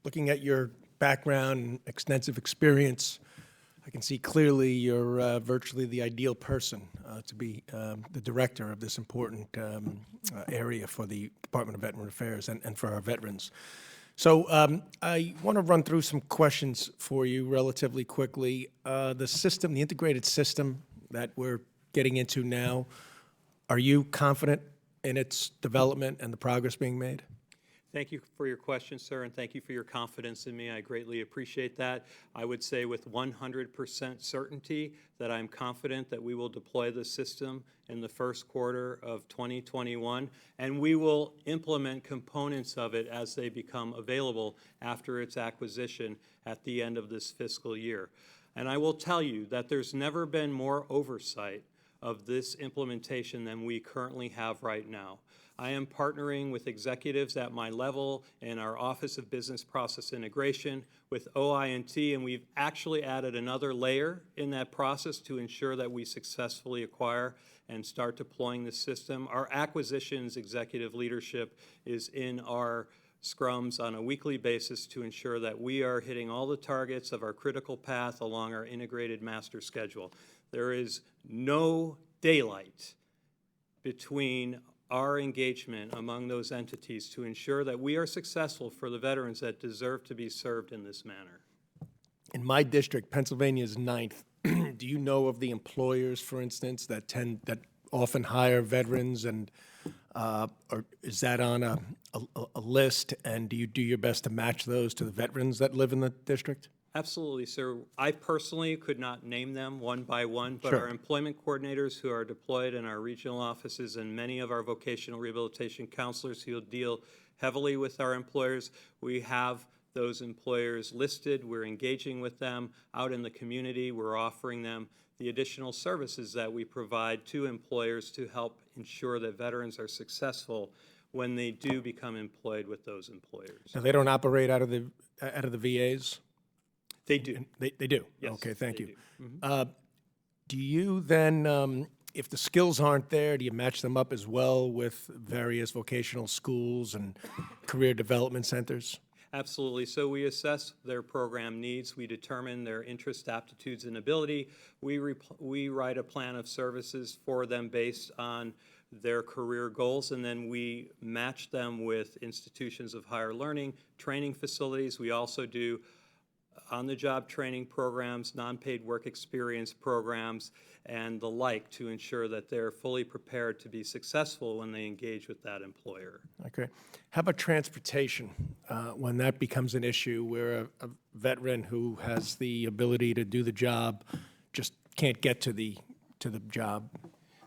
Looking at your background and extensive experience, I can see clearly you're virtually the ideal person to be the director of this important area for the Department of Veteran Affairs and for our veterans. So I want to run through some questions for you relatively quickly. The integrated system that we're getting into now, are you confident in its development and the progress being made? Thank you for your question, sir, and thank you for your confidence in me. I greatly appreciate that. I would say with 100% certainty that I'm confident that we will deploy the system in the first quarter of 2021, and we will implement components of it as they become available after its acquisition at the end of this fiscal year. And I will tell you that there's never been more oversight of this implementation than we currently have right now. I am partnering with executives at my level in our Office of Business Process Integration with OI&T, and we've actually added another layer in that process to ensure that we successfully acquire and start deploying the system. Our acquisitions executive leadership is in our scrums on a weekly basis to ensure that we are hitting all the targets of our critical path along our integrated master schedule. There is no daylight between our engagement among those entities to ensure that we are successful for the veterans that deserve to be served in this manner. In my district, Pennsylvania's 9th, do you know of the employers, for instance, that often hire veterans, and or is that on a list, and do you do your best to match those to the veterans that live in the district? Absolutely, sir. I personally could not name them one by one, but Sure. our employment coordinators who are deployed in our regional offices and many of our vocational rehabilitation counselors who deal heavily with our employers, we have those employers listed. We're engaging with them out in the community. We're offering them the additional services that we provide to employers to help ensure that veterans are successful when they do become employed with those employers. Now, they don't operate out of the VAs? They do. They do? Yes, Okay, thank they you. do. Do you then, if the skills aren't there, do you match them up as well with various vocational schools and career development centers? Absolutely. So we assess their program needs. We determine their interest, aptitudes, and ability. We write a plan of services for them based on their career goals, and then we match them with institutions of higher learning, training facilities. We also do on-the-job training programs, non-paid work experience programs, and the like to ensure that they're fully prepared to be successful when they engage with that employer. Okay. How about transportation? When that becomes an issue where a veteran who has the ability to do the job just can't get to the job?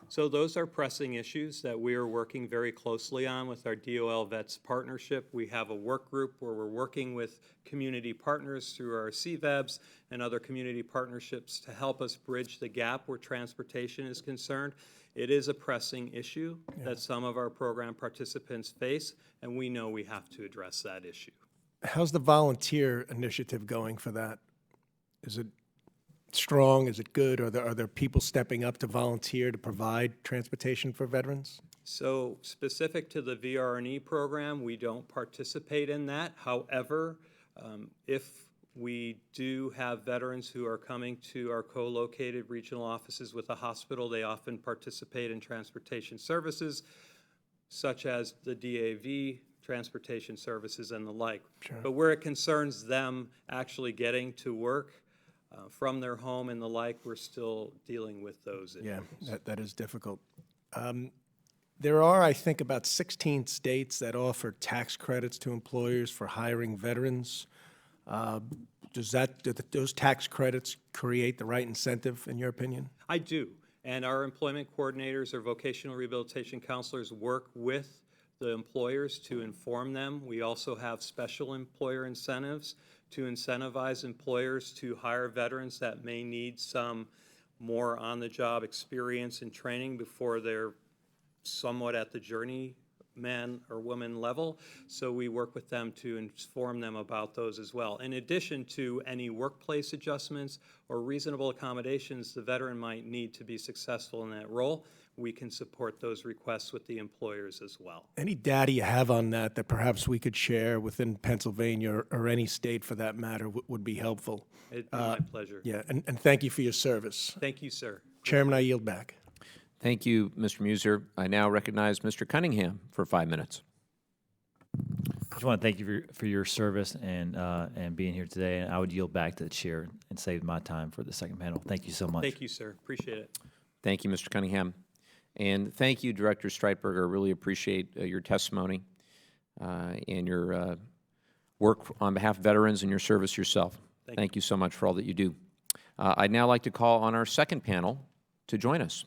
So those are pressing issues that we are working very closely on with our DOL Vets partnership. We have a work group where we're working with community partners through our CVEBs and other community partnerships to help us bridge the gap where transportation is concerned. It is a pressing issue that some of our program participants face, and we know we have to address that issue. How's the volunteer initiative going for that? Is it strong? Is it good? Are there people stepping up to volunteer to provide transportation for veterans? So specific to the VR&E program, we don't participate in that. However, if we do have veterans who are coming to our co-located regional offices with a hospital, they often participate in transportation services, such as the DAV, transportation services, and the like. Sure. But where it concerns them actually getting to work from their home and the like, we're still dealing with those issues. Yeah, that is difficult. There are, I think, about 16 states that offer tax credits to employers for hiring veterans. Do those tax credits create the right incentive, in your opinion? I do. And our employment coordinators or vocational rehabilitation counselors work with the employers to inform them. We also have special employer incentives to incentivize employers to hire veterans that may need some more on-the-job experience and training before they're somewhat at the journeyman or woman level. So we work with them to inform them about those as well. In addition to any workplace adjustments or reasonable accommodations the veteran might need to be successful in that role, we can support those requests with the employers as well. Any data you have on that perhaps we could share within Pennsylvania or any state for that matter would be helpful. It'd be my pleasure. Yeah, and thank you for your service. Thank you, sir. Chairman, I yield back. Thank you, Mr. Muser. I now recognize Mr. Cunningham for 5 minutes. I just want to thank you for your service and being here today. And I would yield back to the chair and save my time for the second panel. Thank you so much. Thank you, sir. Appreciate it. Thank you, Mr. Cunningham. And thank you, Director Streitberger. I really appreciate your testimony and your work on behalf of veterans and your service yourself. Thank you so much for all that you do. I'd now like to call on our second panel to join us.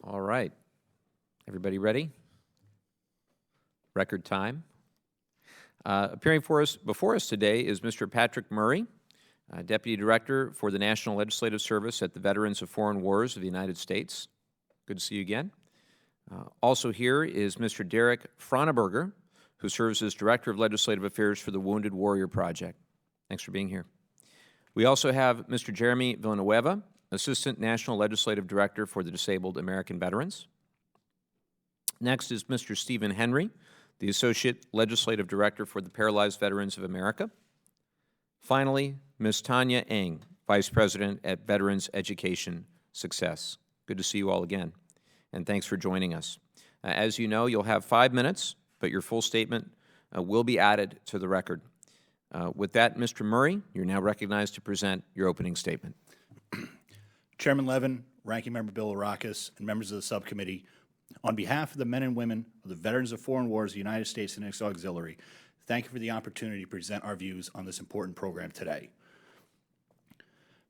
All right. Everybody ready? Record time. Appearing before us today is Mr. Patrick Murray, Deputy Director for the National Legislative Service at the Veterans of Foreign Wars of the United States. Good to see you again. Also here is Mr. Derek Franeberger, who serves as Director of Legislative Affairs for the Wounded Warrior Project. Thanks for being here. We also have Mr. Jeremy Villanueva, Assistant National Legislative Director for the Disabled American Veterans. Next is Mr. Stephen Henry, the Associate Legislative Director for the Paralyzed Veterans of America. Finally, Ms. Tanya Eng, Vice President at Veterans Education Success. Good to see you all again, and thanks for joining us. As you know, you'll have 5 minutes, but your full statement will be added to the record. With that, Mr. Murray, you're now recognized to present your opening statement. Chairman Levin, Ranking Member Bilirakis, and members of the subcommittee, on behalf of the men and women of the Veterans of Foreign Wars of the United States and its auxiliary, thank you for the opportunity to present our views on this important program today.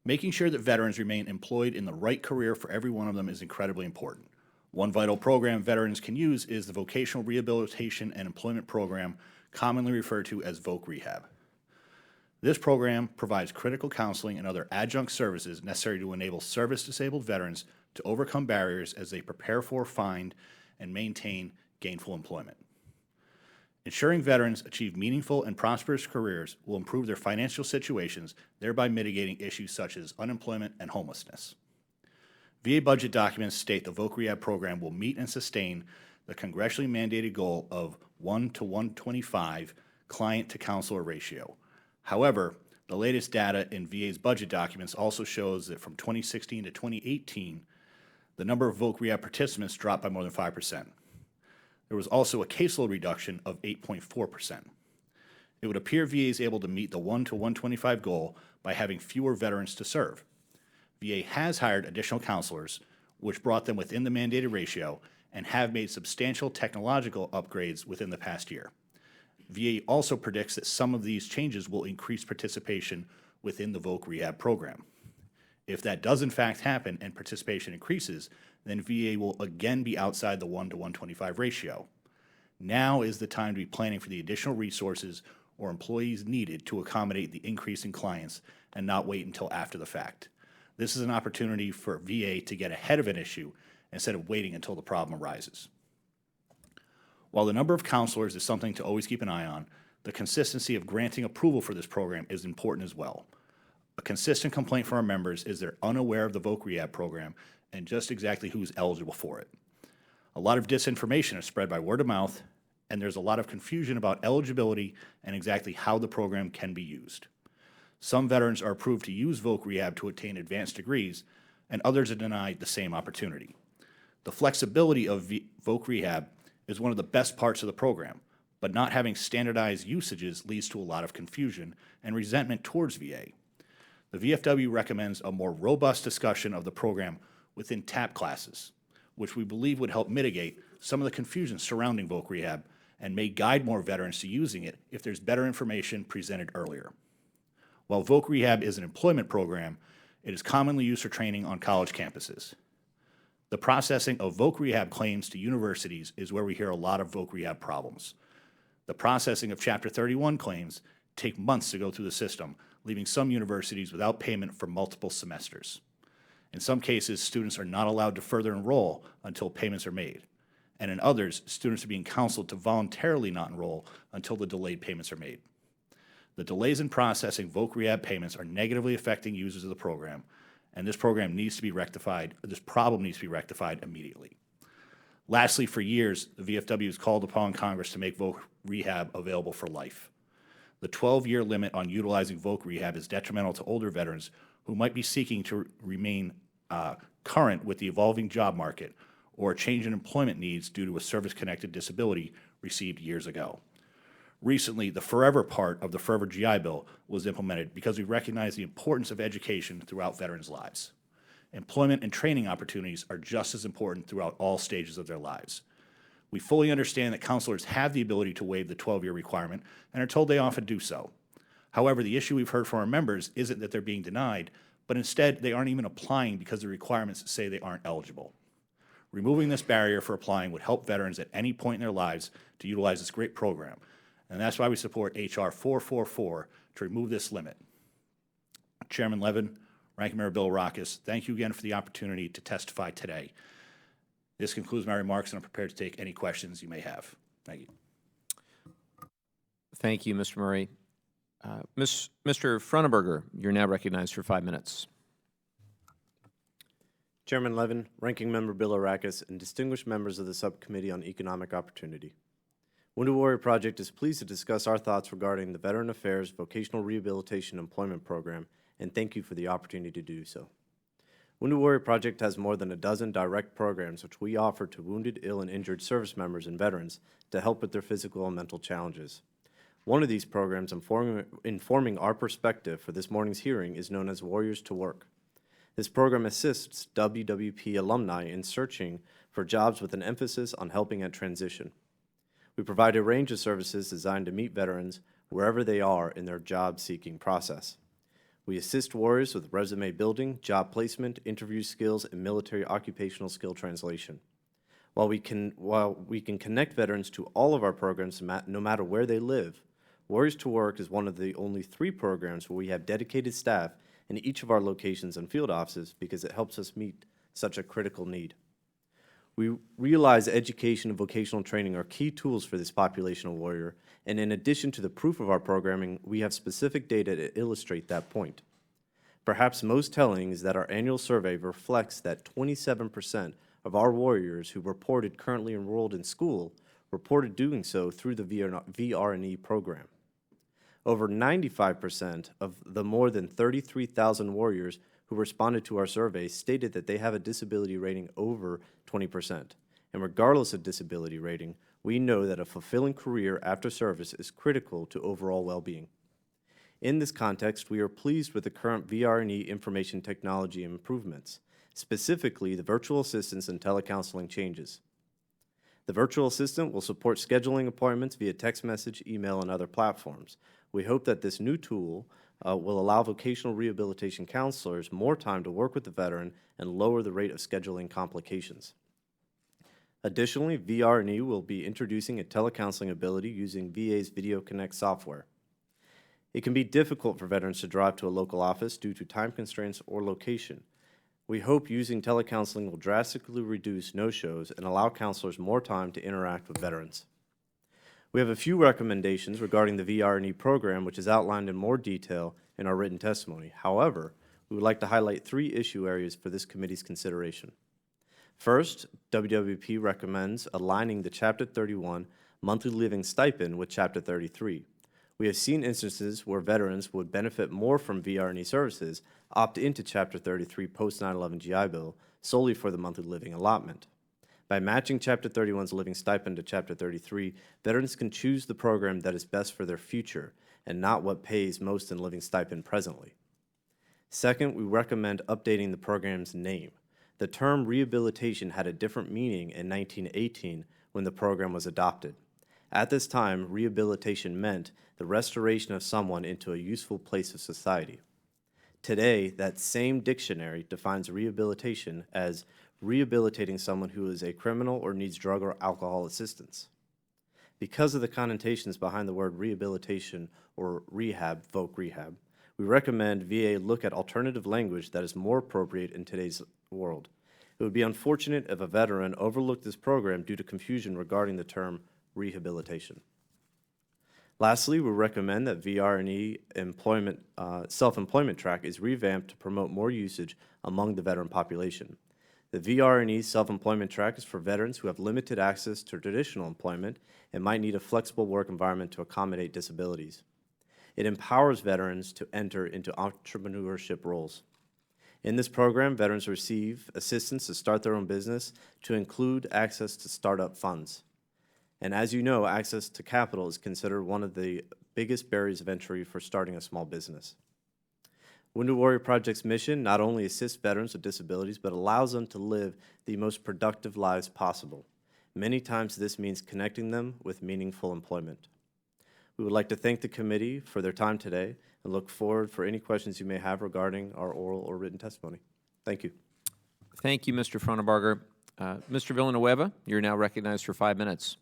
Making sure that veterans remain employed in the right career for every one of them is incredibly important. One vital program veterans can use is the Vocational Rehabilitation and Employment Program, commonly referred to as Voc Rehab. This program provides critical counseling and other adjunct services necessary to enable service-disabled veterans to overcome barriers as they prepare for, find, and maintain gainful employment. Ensuring veterans achieve meaningful and prosperous careers will improve their financial situations, thereby mitigating issues such as unemployment and homelessness. VA budget documents state the Voc Rehab program will meet and sustain the congressionally mandated goal of 1 to 125 client-to-counselor ratio. However, the latest data in VA's budget documents also shows that from 2016 to 2018, the number of Voc Rehab participants dropped by more than 5%. There was also a caseload reduction of 8.4%. It would appear VA is able to meet the 1 to 125 goal by having fewer veterans to serve. VA has hired additional counselors, which brought them within the mandated ratio, and have made substantial technological upgrades within the past year. VA also predicts that some of these changes will increase participation within the Voc Rehab program. If that does in fact happen and participation increases, then VA will again be outside the 1 to 125 ratio. Now is the time to be planning for the additional resources or employees needed to accommodate the increase in clients and not wait until after the fact. This is an opportunity for VA to get ahead of an issue instead of waiting until the problem arises. While the number of counselors is something to always keep an eye on, the consistency of granting approval for this program is important as well. A consistent complaint from our members is they're unaware of the Voc Rehab program and just exactly who's eligible for it. A lot of disinformation is spread by word of mouth, and there's a lot of confusion about eligibility and exactly how the program can be used. Some veterans are approved to use Voc Rehab to attain advanced degrees, and others are denied the same opportunity. The flexibility of Voc Rehab is one of the best parts of the program, but not having standardized usages leads to a lot of confusion and resentment towards VA. The VFW recommends a more robust discussion of the program within TAP classes, which we believe would help mitigate some of the confusion surrounding Voc Rehab and may guide more veterans to using it if there's better information presented earlier. While Voc Rehab is an employment program, it is commonly used for training on college campuses. The processing of Voc Rehab claims to universities is where we hear a lot of Voc Rehab problems. The processing of Chapter 31 claims take months to go through the system, leaving some universities without payment for multiple semesters. In some cases, students are not allowed to further enroll until payments are made. And in others, students are being counseled to voluntarily not enroll until the delayed payments are made. The delays in processing Voc Rehab payments are negatively affecting users of the program, and this program needs to be rectified, or this problem needs to be rectified immediately. Lastly, for years, the VFW has called upon Congress to make Voc Rehab available for life. The 12-year limit on utilizing Voc Rehab is detrimental to older veterans who might be seeking to remain current with the evolving job market or a change in employment needs due to a service-connected disability received years ago. Recently, the Forever part of the Forever GI Bill was implemented because we recognize the importance of education throughout veterans' lives. Employment and training opportunities are just as important throughout all stages of their lives. We fully understand that counselors have the ability to waive the 12-year requirement and are told they often do so. However, the issue we've heard from our members isn't that they're being denied, but instead they aren't even applying because the requirements say they aren't eligible. Removing this barrier for applying would help veterans at any point in their lives to utilize this great program, and that's why we support H.R. 444 to remove this limit. Chairman Levin, Ranking Member Bilirakis, thank you again for the opportunity to testify today. This concludes my remarks, and I'm prepared to take any questions you may have. Thank you. Thank you, Mr. Murray. Mr. Frunneberger, you're now recognized for 5 minutes. Chairman Levin, Ranking Member Bilirakis, and distinguished members of the Subcommittee on Economic Opportunity. Wounded Warrior Project is pleased to discuss our thoughts regarding the Veteran Affairs Vocational Rehabilitation Employment Program, and thank you for the opportunity to do so. Wounded Warrior Project has more than a dozen direct programs which we offer to wounded, ill, and injured service members and veterans to help with their physical and mental challenges. One of these programs informing our perspective for this morning's hearing is known as Warriors to Work. This program assists WWP alumni in searching for jobs with an emphasis on helping at transition. We provide a range of services designed to meet veterans wherever they are in their job-seeking process. We assist warriors with resume building, job placement, interview skills, and military occupational skill translation. While we can connect veterans to all of our programs no matter where they live, Warriors to Work is one of the only 3 programs where we have dedicated staff in each of our locations and field offices because it helps us meet such a critical need. We realize education and vocational training are key tools for this population of warrior, and in addition to the proof of our programming, we have specific data to illustrate that point. Perhaps most telling is that our annual survey reflects that 27% of our warriors who reported currently enrolled in school reported doing so through the VR&E program. Over 95% of the more than 33,000 warriors who responded to our survey stated that they have a disability rating over 20%. And regardless of disability rating, we know that a fulfilling career after service is critical to overall well-being. In this context, we are pleased with the current VR&E information technology improvements, specifically the virtual assistance and telecounseling changes. The virtual assistant will support scheduling appointments via text message, email, and other platforms. We hope that this new tool will allow vocational rehabilitation counselors more time to work with the veteran and lower the rate of scheduling complications. Additionally, VR&E will be introducing a telecounseling ability using VA's Video Connect software. It can be difficult for veterans to drive to a local office due to time constraints or location. We hope using telecounseling will drastically reduce no-shows and allow counselors more time to interact with veterans. We have a few recommendations regarding the VR&E program, which is outlined in more detail in our written testimony. However, we would like to highlight 3 issue areas for this committee's consideration. First, WWP recommends aligning the Chapter 31 monthly living stipend with Chapter 33. We have seen instances where veterans would benefit more from VR&E services opt into Chapter 33 post-9/11 GI Bill solely for the monthly living allotment. By matching Chapter 31's living stipend to Chapter 33, veterans can choose the program that is best for their future and not what pays most in living stipend presently. Second, we recommend updating the program's name. The term rehabilitation had a different meaning in 1918 when the program was adopted. At this time, rehabilitation meant the restoration of someone into a useful place of society. Today, that same dictionary defines rehabilitation as rehabilitating someone who is a criminal or needs drug or alcohol assistance. Because of the connotations behind the word rehabilitation or rehab, voc rehab, we recommend VA look at alternative language that is more appropriate in today's world. It would be unfortunate if a veteran overlooked this program due to confusion regarding the term rehabilitation. Lastly, we recommend that VR&E self-employment track is revamped to promote more usage among the veteran population. The VR&E self-employment track is for veterans who have limited access to traditional employment and might need a flexible work environment to accommodate disabilities. It empowers veterans to enter into entrepreneurship roles. In this program, veterans receive assistance to start their own business, to include access to startup funds. And as you know, access to capital is considered one of the biggest barriers of entry for starting a small business. Wounded Warrior Project's mission not only assists veterans with disabilities, but allows them to live the most productive lives possible. Many times this means connecting them with meaningful employment. We would like to thank the committee for their time today and look forward for any questions you may have regarding our oral or written testimony. Thank you. Thank you, Mr. Frontenbarger. Mr. Villanueva, you're now recognized for 5 minutes.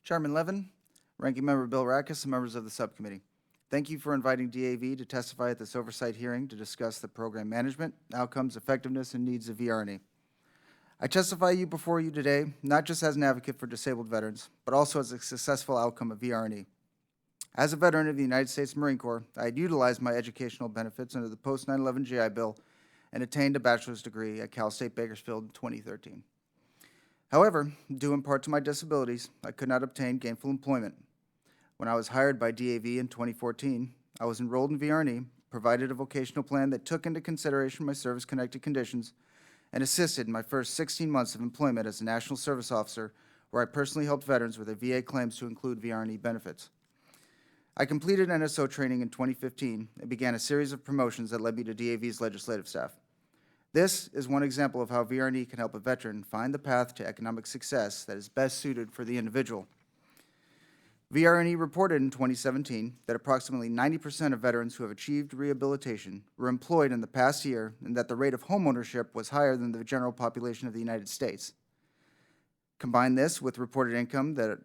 Chairman Levin, Ranking Member Bill Rackus, and members of the subcommittee. Thank you for inviting DAV to testify at this oversight hearing to discuss the program management, outcomes, effectiveness, and needs of VR&E. I testify before you today not just as an advocate for disabled veterans, but also as a successful outcome of VR&E. As a veteran of the United States Marine Corps, I had utilized my educational benefits under the post-9/11 GI Bill and attained a bachelor's degree at Cal State Bakersfield in 2013. However, due in part to my disabilities, I could not obtain gainful employment. When I was hired by DAV in 2014, I was enrolled in VR&E, provided a vocational plan that took into consideration my service-connected conditions, and assisted in my first 16 months of employment as a National Service Officer, where I personally helped veterans with their VA claims to include VR&E benefits. I completed NSO training in 2015 and began a series of promotions that led me to DAV's legislative staff. This is one example of how VR&E can help a veteran find the path to economic success that is best suited for the individual. VR&E reported in 2017 that approximately 90% of veterans who have achieved rehabilitation were employed in the past year, and that the rate of homeownership was higher than the general population of the United States. Combine this with reported income that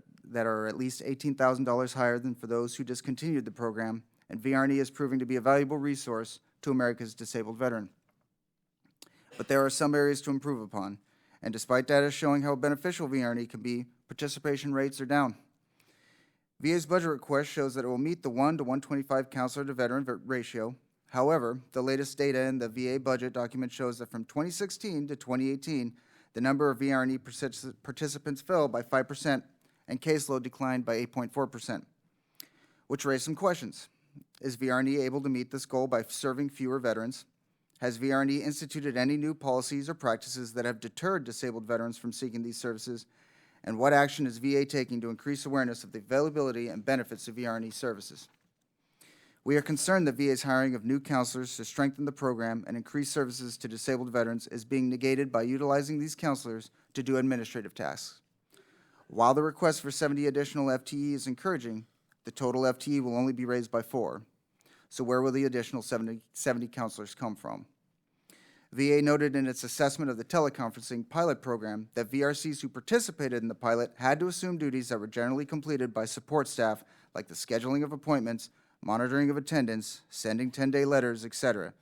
are at least $18,000 higher than for those who discontinued the program, and VR&E is proving to be a valuable resource to America's disabled veteran. But there are some areas to improve upon, and despite data showing how beneficial VR&E can be, participation rates are down. VA's budget request shows that it will meet the 1 to 125 counselor to veteran ratio. However, the latest data in the VA budget document shows that from 2016 to 2018, the number of VR&E participants fell by 5%, and caseload declined by 8.4%, which raised some questions. Is VR&E able to meet this goal by serving fewer veterans? Has VR&E instituted any new policies or practices that have deterred disabled veterans from seeking these services? And what action is VA taking to increase awareness of the availability and benefits of VR&E services? We are concerned that VA's hiring of new counselors to strengthen the program and increase services to disabled veterans is being negated by utilizing these counselors to do administrative tasks. While the request for 70 additional FTE is encouraging, the total FTE will only be raised by 4. So where will the additional 70 counselors come from? VA noted in its assessment of the teleconferencing pilot program that VRCs who participated in the pilot had to assume duties that were generally completed by support staff, like the scheduling of appointments, monitoring of attendance, sending 10-day letters, etc.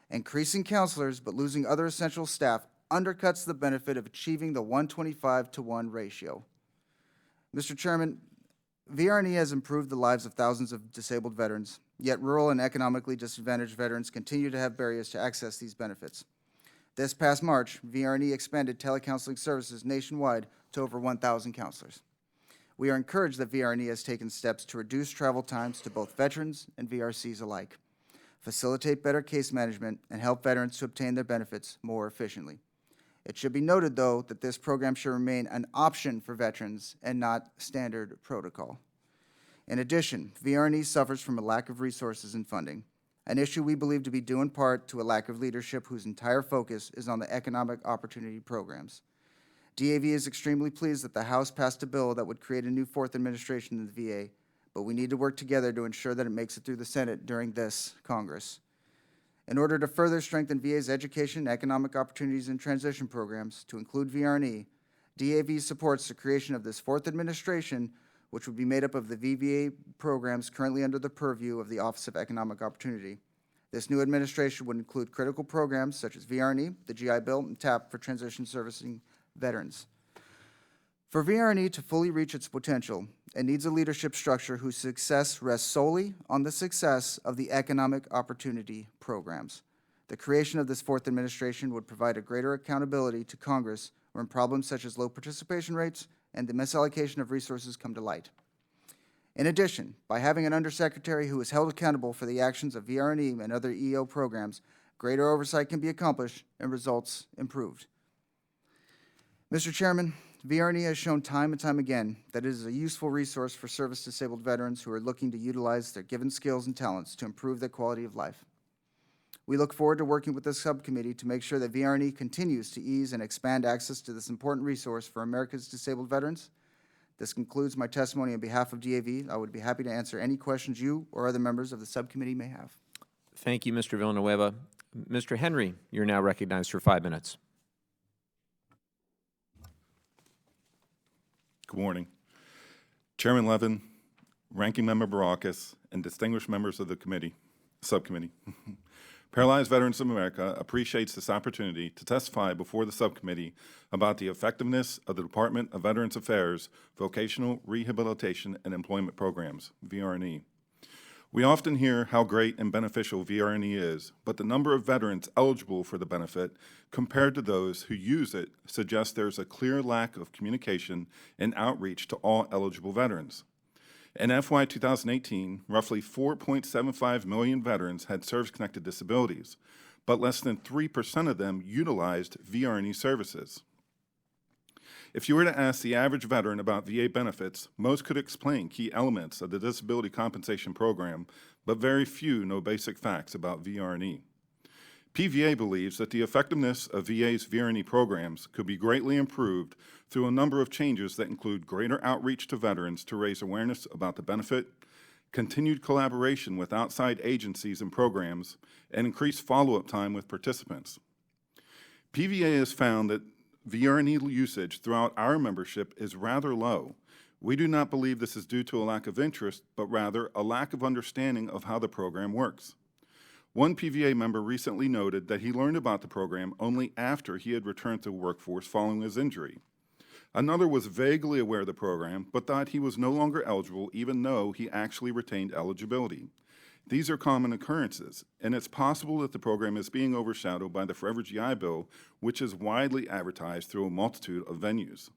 Increasing counselors but losing other essential staff undercuts the benefit of achieving the 125-to-1 ratio. Mr. Chairman, VR&E has improved the lives of thousands of disabled veterans, yet rural and economically disadvantaged veterans continue to have barriers to access these benefits. This past March, VR&E expanded telecounseling services nationwide to over 1,000 counselors. We are encouraged that VR&E has taken steps to reduce travel times to both veterans and VRCs alike, facilitate better case management, and help veterans to obtain their benefits more efficiently. It should be noted, though, that this program should remain an option for veterans and not standard protocol. In addition, VR&E suffers from a lack of resources and funding, an issue we believe to be due in part to a lack of leadership whose entire focus is on the economic opportunity programs. DAV is extremely pleased that the House passed a bill that would create a new fourth administration in the VA, but we need to work together to ensure that it makes it through the Senate during this Congress. In order to further strengthen VA's education, economic opportunities, and transition programs, to include VR&E, DAV supports the creation of this fourth administration, which would be made up of the VBA programs currently under the purview of the Office of Economic Opportunity. This new administration would include critical programs such as VR&E, the GI Bill, and TAP for transition servicing veterans. For VR&E to fully reach its potential, it needs a leadership structure whose success rests solely on the success of the economic opportunity programs. The creation of this fourth administration would provide a greater accountability to Congress when problems such as low participation rates and the misallocation of resources come to light. In addition, by having an undersecretary who is held accountable for the actions of VR&E and other EO programs, greater oversight can be accomplished and results improved. Mr. Chairman, VR&E has shown time and time again that it is a useful resource for service-disabled veterans who are looking to utilize their given skills and talents to improve their quality of life. We look forward to working with this subcommittee to make sure that VR&E continues to ease and expand access to this important resource for America's disabled veterans. This concludes my testimony on behalf of DAV. I would be happy to answer any questions you or other members of the subcommittee may have. Thank you, Mr. Villanueva. Mr. Henry, you're now recognized for 5 minutes. Good morning. Chairman Levin, Ranking Member Barakis, and distinguished members of the subcommittee. Paralyzed Veterans of America appreciates this opportunity to testify before the subcommittee about the effectiveness of the Department of Veterans Affairs Vocational Rehabilitation and Employment Programs, VR&E. We often hear how great and beneficial VR&E is, but the number of veterans eligible for the benefit compared to those who use it suggests there's a clear lack of communication and outreach to all eligible veterans. In FY 2018, roughly 4.75 million veterans had service-connected disabilities, but less than 3% of them utilized VR&E services. If you were to ask the average veteran about VA benefits, most could explain key elements of the disability compensation program, but very few know basic facts about VR&E. PVA believes that the effectiveness of VA's VR&E programs could be greatly improved through a number of changes that include greater outreach to veterans to raise awareness about the benefit, continued collaboration with outside agencies and programs, and increased follow-up time with participants. PVA has found that VR&E usage throughout our membership is rather low. We do not believe this is due to a lack of interest, but rather a lack of understanding of how the program works. One PVA member recently noted that he learned about the program only after he had returned to the workforce following his injury. Another was vaguely aware of the program, but thought he was no longer eligible even though he actually retained eligibility. These are common occurrences, and it's possible that the program is being overshadowed by the Forever GI Bill, which is widely advertised through a multitude of venues.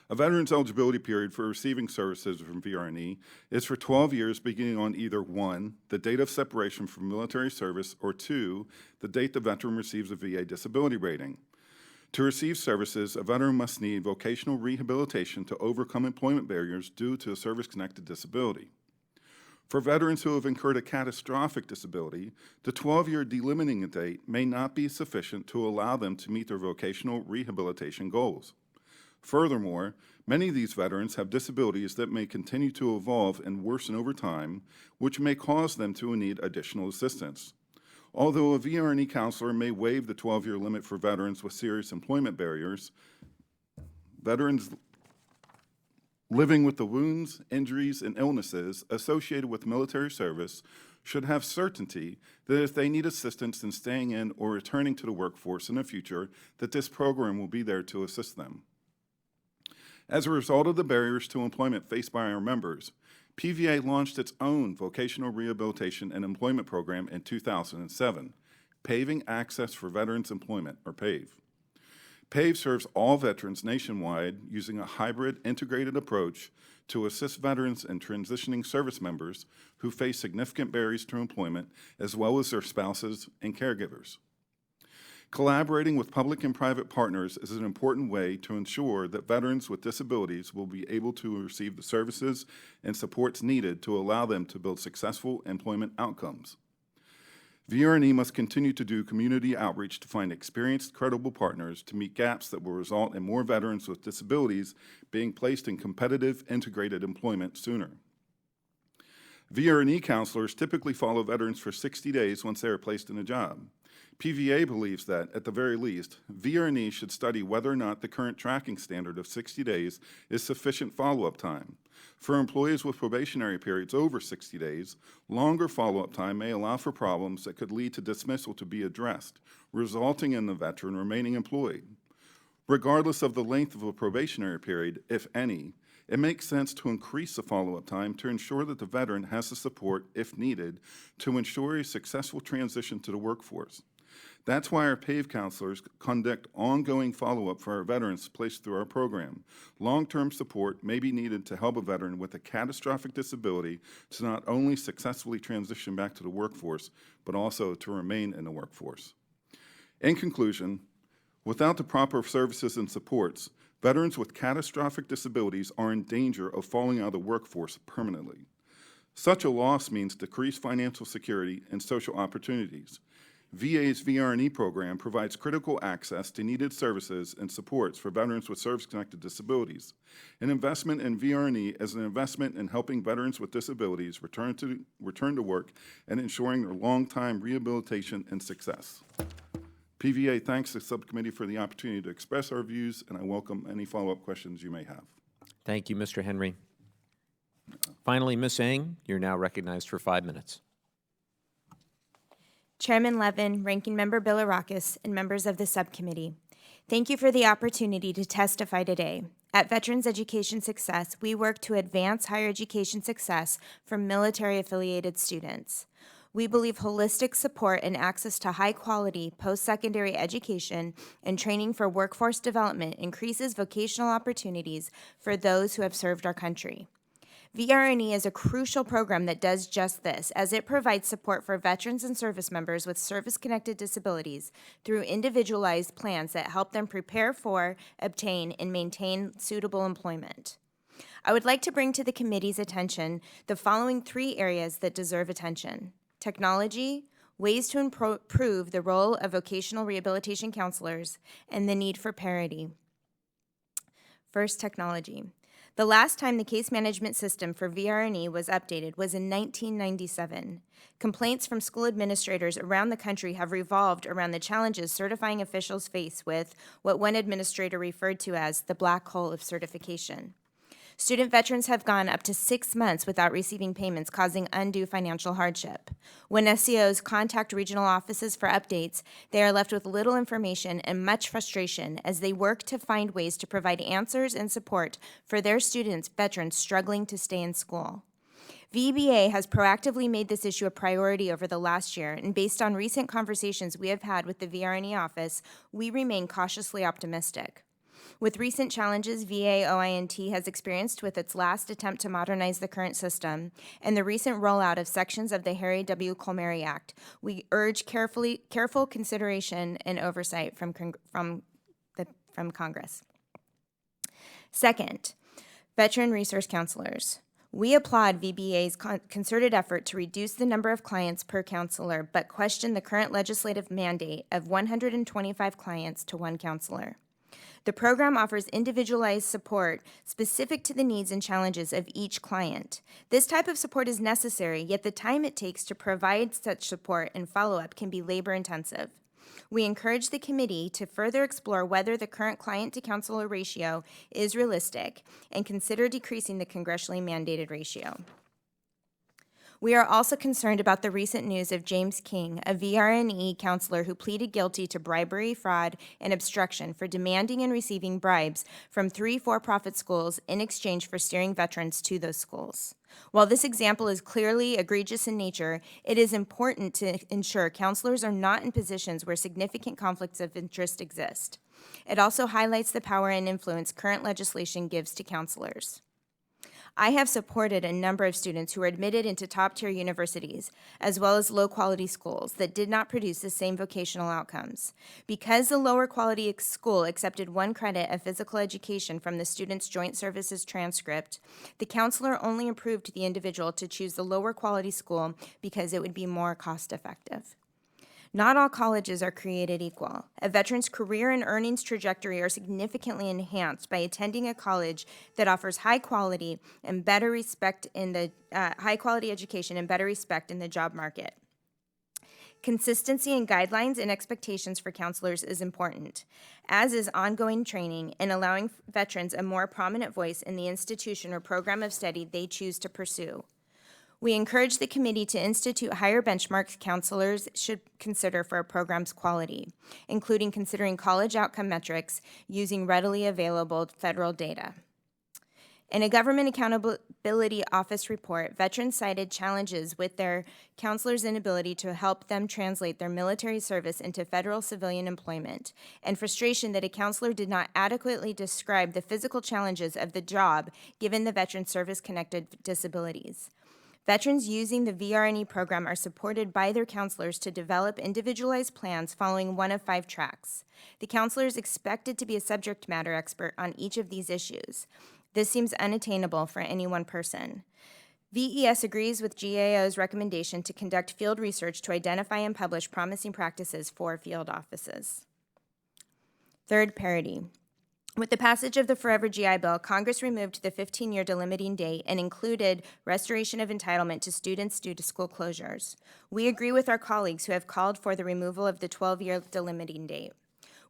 A veteran's eligibility period for receiving services from VR&E is for 12 years beginning on either 1, the date of separation from military service, or 2, the date the veteran receives a VA disability rating. To receive services, a veteran must need vocational rehabilitation to overcome employment barriers due to a service-connected disability. For veterans who have incurred a catastrophic disability, the 12-year delimiting date may not be sufficient to allow them to meet their vocational rehabilitation goals. Furthermore, many of these veterans have disabilities that may continue to evolve and worsen over time, which may cause them to need additional assistance. Although a VR&E counselor may waive the 12-year limit for veterans with serious employment barriers, veterans living with the wounds, injuries, and illnesses associated with military service should have certainty that if they need assistance in staying in or returning to the workforce in the future, that this program will be there to assist them. As a result of the barriers to employment faced by our members, PVA launched its own Vocational Rehabilitation and Employment Program in 2007, Paving Access for Veterans Employment, or PAVE. PAVE serves all veterans nationwide using a hybrid integrated approach to assist veterans and transitioning service members who face significant barriers to employment, as well as their spouses and caregivers. Collaborating with public and private partners is an important way to ensure that veterans with disabilities will be able to receive the services and supports needed to allow them to build successful employment outcomes. VR&E must continue to do community outreach to find experienced, credible partners to meet gaps that will result in more veterans with disabilities being placed in competitive, integrated employment sooner. VR&E counselors typically follow veterans for 60 days once they are placed in a job. PVA believes that, at the very least, VR&E should study whether or not the current tracking standard of 60 days is sufficient follow-up time. For employees with probationary periods over 60 days, longer follow-up time may allow for problems that could lead to dismissal to be addressed, resulting in the veteran remaining employed. Regardless of the length of a probationary period, if any, it makes sense to increase the follow-up time to ensure that the veteran has the support, if needed, to ensure a successful transition to the workforce. That's why our PAVE counselors conduct ongoing follow-up for our veterans placed through our program. Long-term support may be needed to help a veteran with a catastrophic disability to not only successfully transition back to the workforce, but also to remain in the workforce. In conclusion, without the proper services and supports, veterans with catastrophic disabilities are in danger of falling out of the workforce permanently. Such a loss means decreased financial security and social opportunities. VA's VR&E program provides critical access to needed services and supports for veterans with service-connected disabilities. An investment in VR&E is an investment in helping veterans with disabilities return to work and ensuring their long-time rehabilitation and success. PVA thanks the subcommittee for the opportunity to express our views, and I welcome any follow-up questions you may have. Thank you, Mr. Henry. Finally, Ms. Eng, you're now recognized for 5 minutes. Chairman Levin, Ranking Member Bilirakis, and members of the subcommittee, thank you for the opportunity to testify today. At Veterans Education Success, we work to advance higher education success for military-affiliated students. We believe holistic support and access to high-quality post-secondary education and training for workforce development increases vocational opportunities for those who have served our country. VR&E is a crucial program that does just this, as it provides support for veterans and service members with service-connected disabilities through individualized plans that help them prepare for, obtain, and maintain suitable employment. I would like to bring to the committee's attention the following 3 areas that deserve attention: technology, ways to improve the role of vocational rehabilitation counselors, and the need for parity. First, technology. The last time the case management system for VR&E was updated was in 1997. Complaints from school administrators around the country have revolved around the challenges certifying officials face with what one administrator referred to as the black hole of certification. Student veterans have gone up to 6 months without receiving payments, causing undue financial hardship. When SCOs contact regional offices for updates, they are left with little information and much frustration as they work to find ways to provide answers and support for their students, veterans struggling to stay in school. VBA has proactively made this issue a priority over the last year, and based on recent conversations we have had with the VR&E office, we remain cautiously optimistic. With recent challenges VA OINT has experienced with its last attempt to modernize the current system and the recent rollout of sections of the Harry W. Colmary Act, we urge careful consideration and oversight from Congress. Second, veteran resource counselors. We applaud VBA's concerted effort to reduce the number of clients per counselor, but question the current legislative mandate of 125 clients to 1 counselor. The program offers individualized support specific to the needs and challenges of each client. This type of support is necessary, yet the time it takes to provide such support and follow-up can be labor-intensive. We encourage the committee to further explore whether the current client-to-counselor ratio is realistic and consider decreasing the congressionally mandated ratio. We are also concerned about the recent news of James King, a VR&E counselor who pleaded guilty to bribery, fraud, and obstruction for demanding and receiving bribes from 3 for-profit schools in exchange for steering veterans to those schools. While this example is clearly egregious in nature, it is important to ensure counselors are not in positions where significant conflicts of interest exist. It also highlights the power and influence current legislation gives to counselors. I have supported a number of students who were admitted into top-tier universities, as well as low-quality schools that did not produce the same vocational outcomes. Because the lower-quality school accepted 1 credit of physical education from the student's joint services transcript, the counselor only approved the individual to choose the lower-quality school because it would be more cost-effective. Not all colleges are created equal. A veteran's career and earnings trajectory are significantly enhanced by attending a college that offers high quality and better respect in the high quality education and better respect in the job market. Consistency in guidelines and expectations for counselors is important, as is ongoing training and allowing veterans a more prominent voice in the institution or program of study they choose to pursue. We encourage the committee to institute higher benchmarks counselors should consider for a program's quality, including considering college outcome metrics using readily available federal data. In a Government Accountability Office report, veterans cited challenges with their counselors' inability to help them translate their military service into federal civilian employment, and frustration that a counselor did not adequately describe the physical challenges of the job given the veteran's service-connected disabilities. Veterans using the VR&E program are supported by their counselors to develop individualized plans following 1 of 5 tracks. The counselor is expected to be a subject matter expert on each of these issues. This seems unattainable for any one person. VES agrees with GAO's recommendation to conduct field research to identify and publish promising practices for field offices. Third, parity. With the passage of the Forever GI Bill, Congress removed the 15-year delimiting date and included restoration of entitlement to students due to school closures. We agree with our colleagues who have called for the removal of the 12-year delimiting date.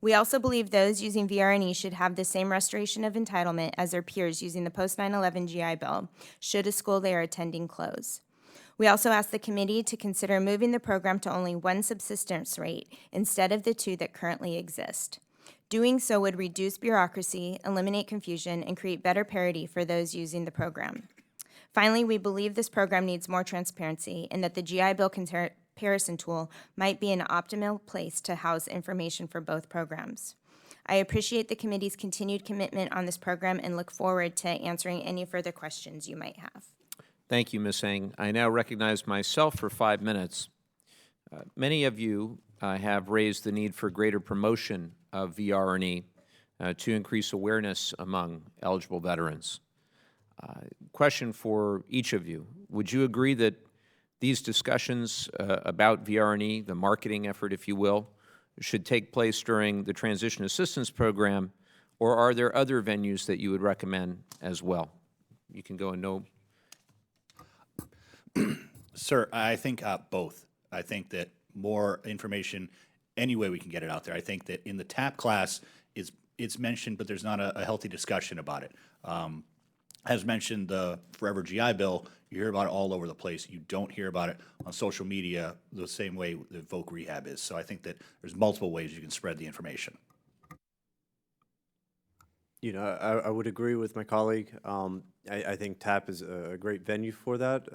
We also believe those using VR&E should have the same restoration of entitlement as their peers using the post-9/11 GI Bill, should a school they are attending close. We also ask the committee to consider moving the program to only 1 subsistence rate instead of the 2 that currently exist. Doing so would reduce bureaucracy, eliminate confusion, and create better parity for those using the program. Finally, we believe this program needs more transparency and that the GI Bill comparison tool might be an optimal place to house information for both programs. I appreciate the committee's continued commitment on this program and look forward to answering any further questions you might have. Thank you, Ms. Eng. I now recognize myself for 5 minutes. Many of you have raised the need for greater promotion of VR&E to increase awareness among eligible veterans. Question for each of you. Would you agree that these discussions about VR&E, the marketing effort, if you will, should take place during the Transition Assistance Program, or are there other venues that you would recommend as well? You can go in no. Sir, I think both. I think that more information, any way we can get it out there. I think that in the TAP class, it's mentioned, but there's not a healthy discussion about it. As mentioned, the Forever GI Bill, you hear about it all over the place. You don't hear about it on social media the same way that Voc Rehab is. So I think that there's multiple ways you can spread the information. You know, I would agree with my colleague. I think TAP is a great venue for that.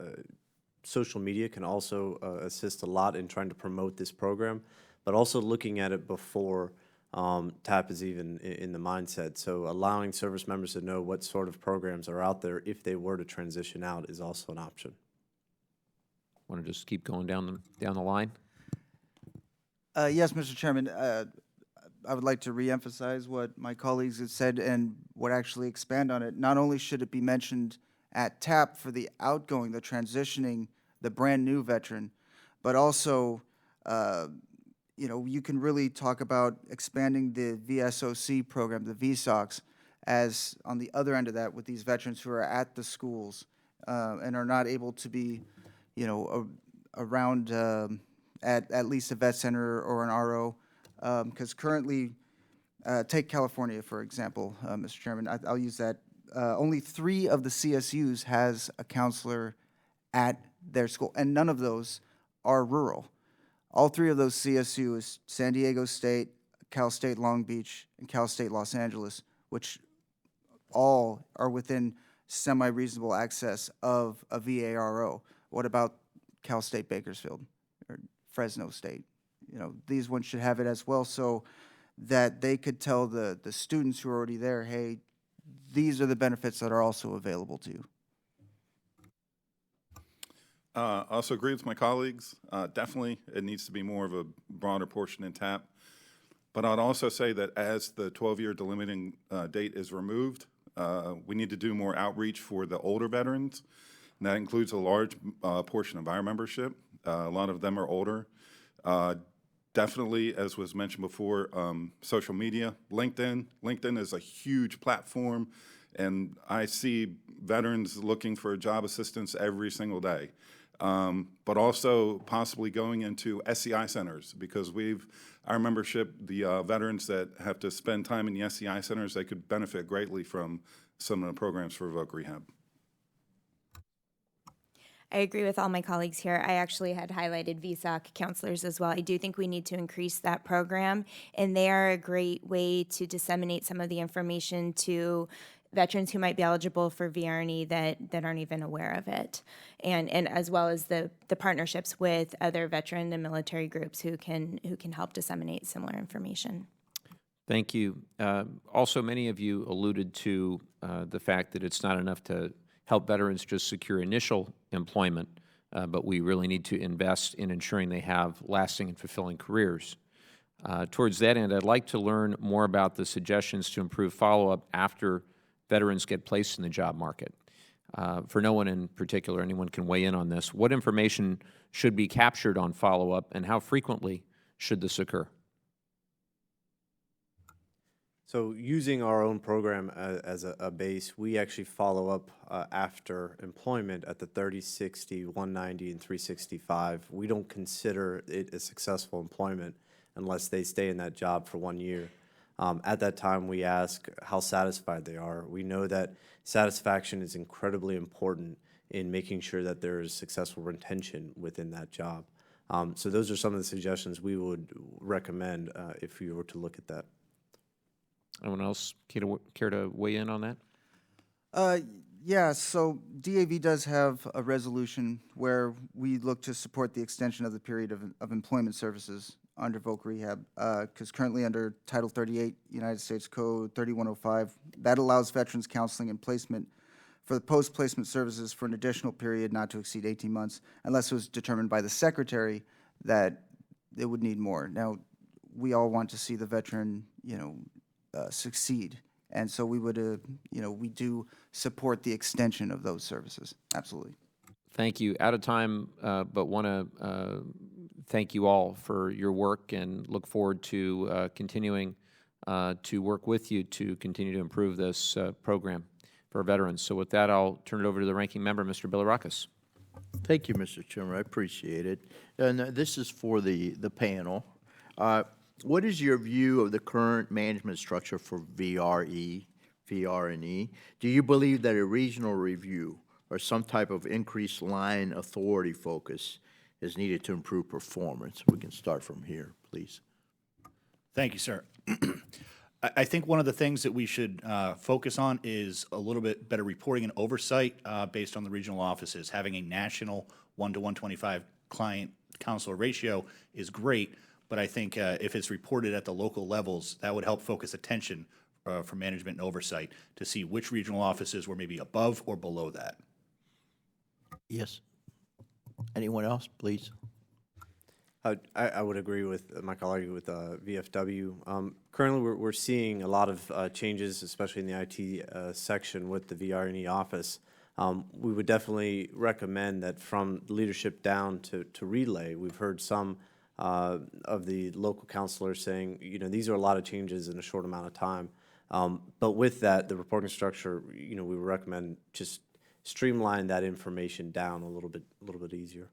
Social media can also assist a lot in trying to promote this program, but also looking at it before TAP is even in the mindset. So allowing service members to know what sort of programs are out there if they were to transition out is also an option. Want to just keep going down the line? Yes, Mr. Chairman. I would like to reemphasize what my colleagues have said and would actually expand on it. Not only should it be mentioned at TAP for the outgoing, the transitioning, the brand new veteran, but also, you know, you can really talk about expanding the VSOC program, the VSOCs, as on the other end of that with these veterans who are at the schools and are not able to be, you know, around at least a vet center or an RO. Because currently, take California, for example, Mr. Chairman, I'll use that. Only 3 of the CSUs has a counselor at their school, and none of those are rural. All 3 of those CSUs, San Diego State, Cal State Long Beach, and Cal State Los Angeles, which all are within semi-reasonable access of a VARO. What about Cal State Bakersfield or Fresno State? You know, these ones should have it as well, so that they could tell the students who are already there, hey, these are the benefits that are also available to you. Also agree with my colleagues. Definitely, it needs to be more of a broader portion in TAP. But I'd also say that as the 12-year delimiting date is removed, we need to do more outreach for the older veterans. And that includes a large portion of our membership. A lot of them are older. Definitely, as was mentioned before, social media, LinkedIn. LinkedIn is a huge platform, and I see veterans looking for job assistance every single day. But also possibly going into SCI centers, because our membership, the veterans that have to spend time in the SCI centers, they could benefit greatly from some of the programs for Voc Rehab. I agree with all my colleagues here. I actually had highlighted VSOC counselors as well. I do think we need to increase that program, and they are a great way to disseminate some of the information to veterans who might be eligible for VR&E that aren't even aware of it, and as well as the partnerships with other veteran and military groups who can help disseminate similar information. Thank you. Also, many of you alluded to the fact that it's not enough to help veterans just secure initial employment, but we really need to invest in ensuring they have lasting and fulfilling careers. Towards that end, I'd like to learn more about the suggestions to improve follow-up after veterans get placed in the job market. For no one in particular, anyone can weigh in on this. What information should be captured on follow-up, and how frequently should this occur? So using our own program as a base, we actually follow up after employment at the 30, 60, 190, and 365. We don't consider it a successful employment unless they stay in that job for 1 year. At that time, we ask how satisfied they are. We know that satisfaction is incredibly important in making sure that there is successful retention within that job. So those are some of the suggestions we would recommend if you were to look at that. Anyone else care to weigh in on that? Yeah, so DAV does have a resolution where we look to support the extension of the period of employment services under Voc Rehab, because currently under Title 38, United States Code 3105, that allows veterans counseling and placement for the post-placement services for an additional period not to exceed 18 months, unless it was determined by the secretary that it would need more. Now, we all want to see the veteran, succeed. And so we would, we do support the extension of those services. Absolutely. Thank you. Out of time, but want to thank you all for your work and look forward to continuing to work with you to continue to improve this program for our veterans. So with that, I'll turn it over to the ranking member, Mr. Bilirakis. Thank you, Mr. Chairman. I appreciate it. And this is for the panel. What is your view of the current management structure for VR&E? Do you believe that a regional review or some type of increased line authority focus is needed to improve performance? We can start from here, please. Thank you, sir. I think one of the things that we should focus on is a little bit better reporting and oversight based on the regional offices. Having a national 1 to 125 client counselor ratio is great, but I think if it's reported at the local levels, that would help focus attention for management and oversight to see which regional offices were maybe above or below that. Yes. Anyone else, please? I would agree with my colleague with VFW. Currently, we're seeing a lot of changes, especially in the IT section with the VR&E office. We would definitely recommend that from leadership down to relay. We've heard some of the local counselors saying, these are a lot of changes in a short amount of time. But with that, the reporting structure, we would recommend just streamline that information down a little bit easier.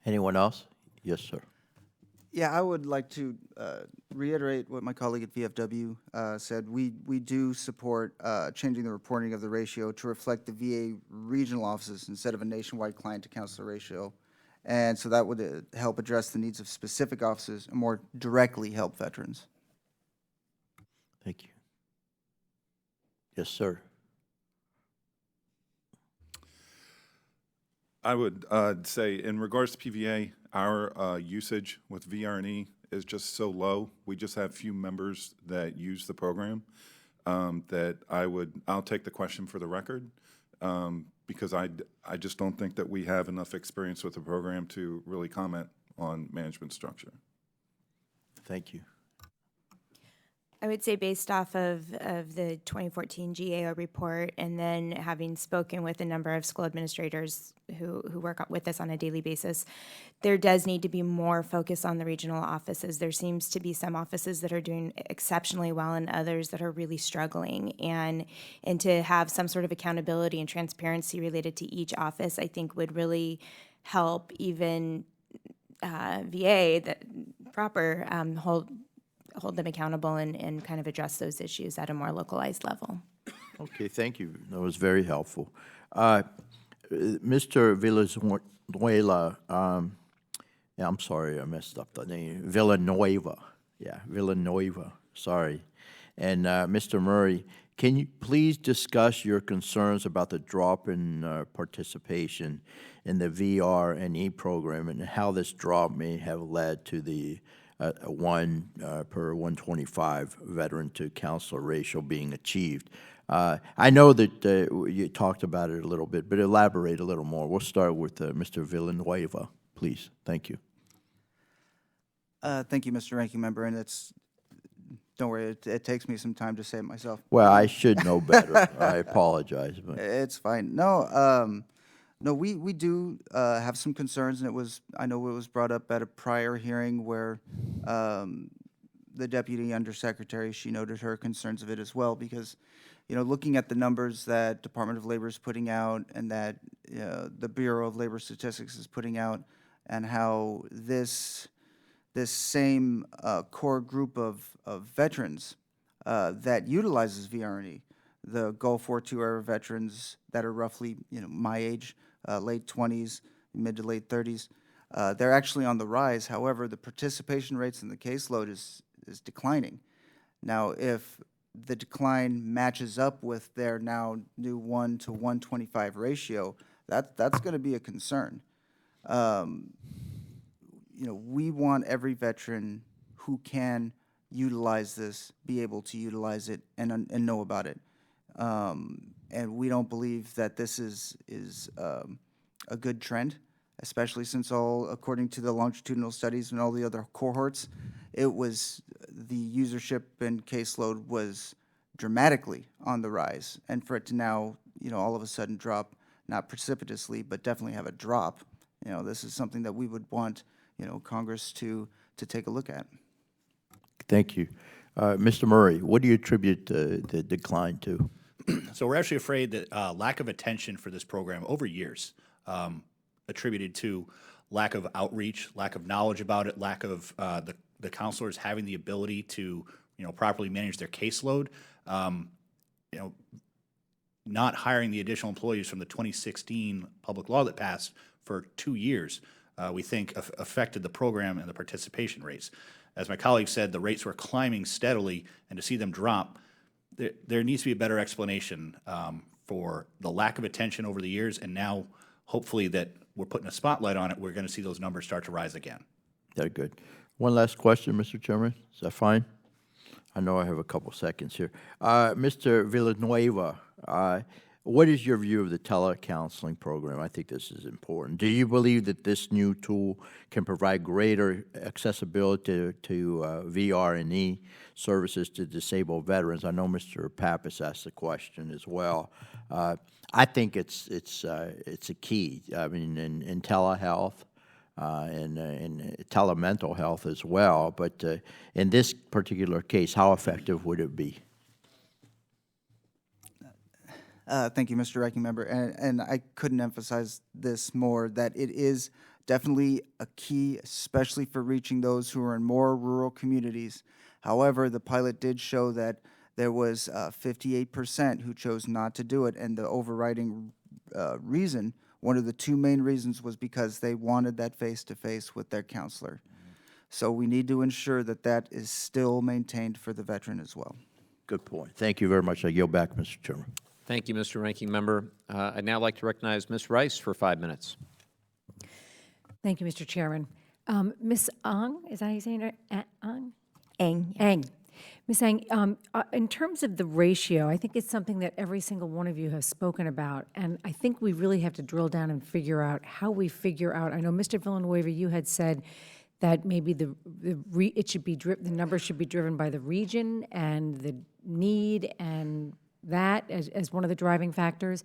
Anyone else? Yes, sir. Yeah, I would like to reiterate what my colleague at VFW said. We do support changing the reporting of the ratio to reflect the VA regional offices instead of a nationwide client-to-counselor ratio. And so that would help address the needs of specific offices and more directly help veterans. Thank you. Yes, sir. I would say, in regards to PVA, our usage with VR&E is just so low. We just have few members that use the program that I'll take the question for the record because I just don't think that we have enough experience with the program to really comment on management structure. Thank you. I would say based off of the 2014 GAO report and then having spoken with a number of school administrators who work with us on a daily basis, there does need to be more focus on the regional offices. There seems to be some offices that are doing exceptionally well and others that are really struggling. And to have some sort of accountability and transparency related to each office, I think would really help even VA, that proper, hold them accountable and kind of address those issues at a more localized level. Okay, thank you. That was very helpful. Mr. Villanueva, yeah, I'm sorry, I messed up the name. Villanueva, yeah, Villanueva, sorry. And Mr. Murray, can you please discuss your concerns about the drop in participation in the VR&E program and how this drop may have led to the 1 per 125 veteran to counselor ratio being achieved? I know that you talked about it a little bit, but elaborate a little more. We'll start with Mr. Villanueva, please. Thank you. Thank you, Mr. Ranking Member, and don't worry, it takes me some time to say it myself. Well, I should know better. I apologize. But. It's fine. No, we do have some concerns, and I know it was brought up at a prior hearing where the Deputy Undersecretary, she noted her concerns of it as well, because, looking at the numbers that Department of Labor is putting out and that the Bureau of Labor Statistics is putting out, and how this same core group of veterans that utilizes VR&E, the Gulf War II era veterans that are roughly, my age, late 20s, mid to late 30s, they're actually on the rise. However, the participation rates in the caseload is declining. Now, if the decline matches up with their now new 1 to 125 ratio, that's going to be a concern. we want every veteran who can utilize this, be able to utilize it and know about it. And we don't believe that this is a good trend, especially since according to the longitudinal studies and all the other cohorts, the usership and caseload was dramatically on the rise. And for it to now, all of a sudden drop, not precipitously, but definitely have a drop, this is something that we would want, Congress to take a look at. Thank you. Mr. Murray, what do you attribute the decline to? So we're actually afraid that lack of attention for this program over years, attributed to lack of outreach, lack of knowledge about it, lack of the counselors having the ability to properly manage their caseload, not hiring the additional employees from the 2016 public law that passed for 2 years, we think affected the program and the participation rates. As my colleague said, the rates were climbing steadily, and to see them drop, there needs to be a better explanation for the lack of attention over the years, and now hopefully that we're putting a spotlight on it, we're going to see those numbers start to rise again. Very good. One last question, Mr. Chairman. Is that fine? I know I have a couple seconds here. Mr. Villanueva, what is your view of the telecounseling program? I think this is important. Do you believe that this new tool can provide greater accessibility to VR&E services to disabled veterans? I know Mr. Pappas asked the question as well. I think it's a key. I mean, in telehealth and telemental health as well. But in this particular case, how effective would it be? Thank you, Mr. Ranking Member. And I couldn't emphasize this more, that it is definitely a key, especially for reaching those who are in more rural communities. However, the pilot did show that there was 58% who chose not to do it, and the overriding reason, one of the two main reasons, was because they wanted that face-to-face with their counselor. So we need to ensure that that is still maintained for the veteran as well. Good point. Thank you very much. I yield back, Mr. Chairman. Thank you, Mr. Ranking Member. I'd now like to recognize Ms. Rice for 5 minutes. Thank you, Mr. Chairman. Ms. Ang, is that how you say it? Ang? Ang. Ang. Ms. Ang, in terms of the ratio, I think it's something that every single one of you has spoken about, and I think we really have to drill down and figure out how we figure out. I know, Mr. Villanueva, you had said that maybe the numbers should be driven by the region and the need and that as one of the driving factors.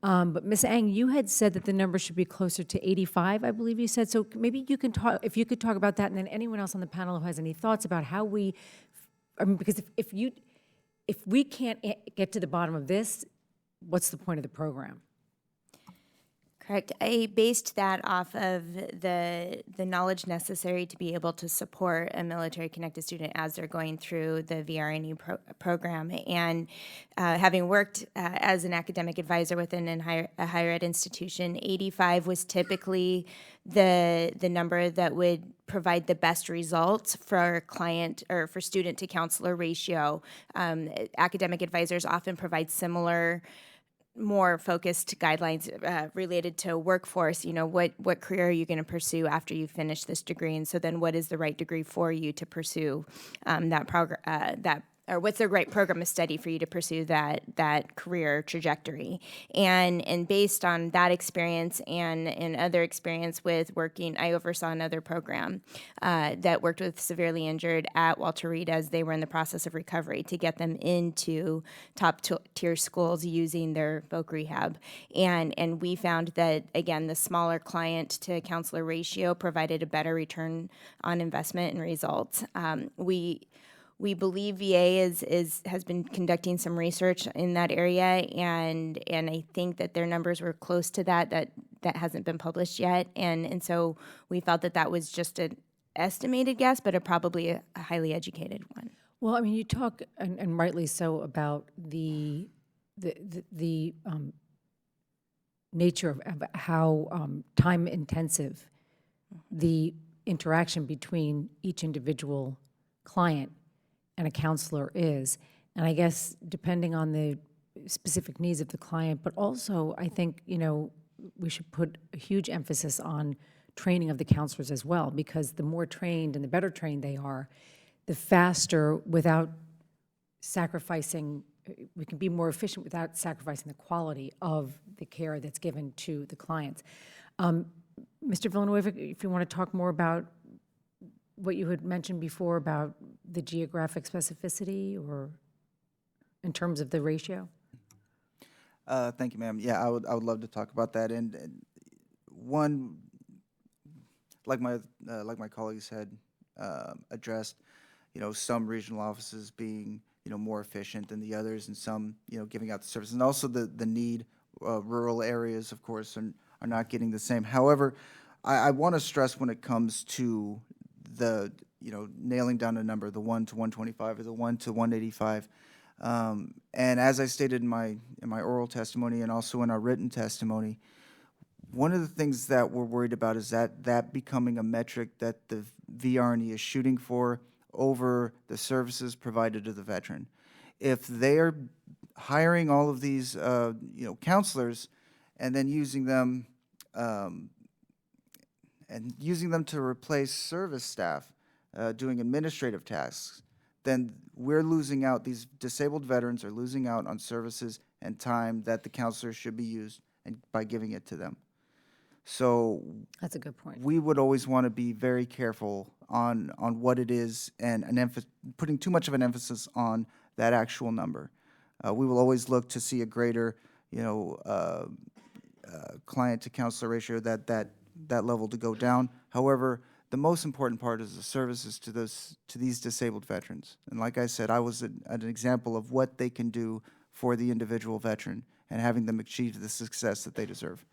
But Ms. Ang, you had said that the number should be closer to 85, I believe you said. So maybe you can talk, if you could talk about that, and then anyone else on the panel who has any thoughts about how we, I mean, because if we can't get to the bottom of this, what's the point of the program? Correct. I based that off of the knowledge necessary to be able to support a military-connected student as they're going through the VR&E program. And having worked as an academic advisor within a higher ed institution, 85 was typically the number that would provide the best results for client or for student to counselor ratio. Academic advisors often provide similar, more focused guidelines related to workforce. What career are you going to pursue after you finish this degree, and so then what is the right degree for you to pursue or what's the right program of study for you to pursue that career trajectory. And based on that experience and other experience with working, I oversaw another program that worked with severely injured at Walter Reed as they were in the process of recovery to get them into top tier schools using their voc rehab. And we found that, again, the smaller client to counselor ratio provided a better return on investment and results. We believe VA has been conducting some research in that area, and I think that their numbers were close to that hasn't been published yet, and so we felt that was just an estimated guess, but probably a highly educated one. Well, I mean, you talk, and rightly so, about the nature of how time intensive the interaction between each individual client and a counselor is. And I guess depending on the specific needs of the client, but also I think, we should put a huge emphasis on training of the counselors as well, because the more trained and the better trained they are, the faster, without sacrificing, we can be more efficient without sacrificing the quality of the care that's given to the clients. Mr. Villanueva, if you want to talk more about what you had mentioned before about the geographic specificity, or in terms of the ratio? Thank you, ma'am. Yeah, I would love to talk about that. And one, like my colleagues had addressed, some regional offices being more efficient than the others, and some giving out the service, and also the need. Rural areas, of course, are not getting the same. However, I want to stress when it comes to the nailing down a number, the 1 to 125 or the 1 to 185. And as I stated in my oral testimony and also in our written testimony, one of the things that we're worried about is that becoming a metric that the VR&E is shooting for over the services provided to the veteran. If they are hiring all of these counselors and then using them to replace service staff doing administrative tasks, then we're losing out. These disabled veterans are losing out on services and time that the counselors should be used and by giving it to them. So That's a good point. we would always want to be very careful on what it is, and putting too much of an emphasis on that actual number. We will always look to see a greater, client to counselor ratio, that level to go down. However, the most important part is the services to these disabled veterans. And like I said, I was an example of what they can do for the individual veteran and having them achieve the success that they deserve.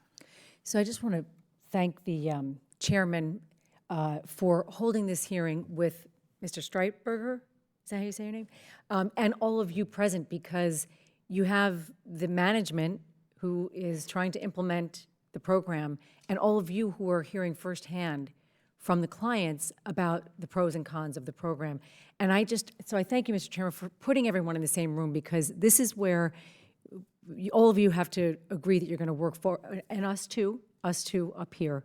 So I just want to thank the chairman for holding this hearing with Mr. Streitberger, is that how you say your name? And all of you present, because you have the management who is trying to implement the program, and all of you who are hearing firsthand from the clients about the pros and cons of the program. And so I thank you, Mr. Chairman, for putting everyone in the same room, because this is where all of you have to agree that you're going to work for, and us too up here,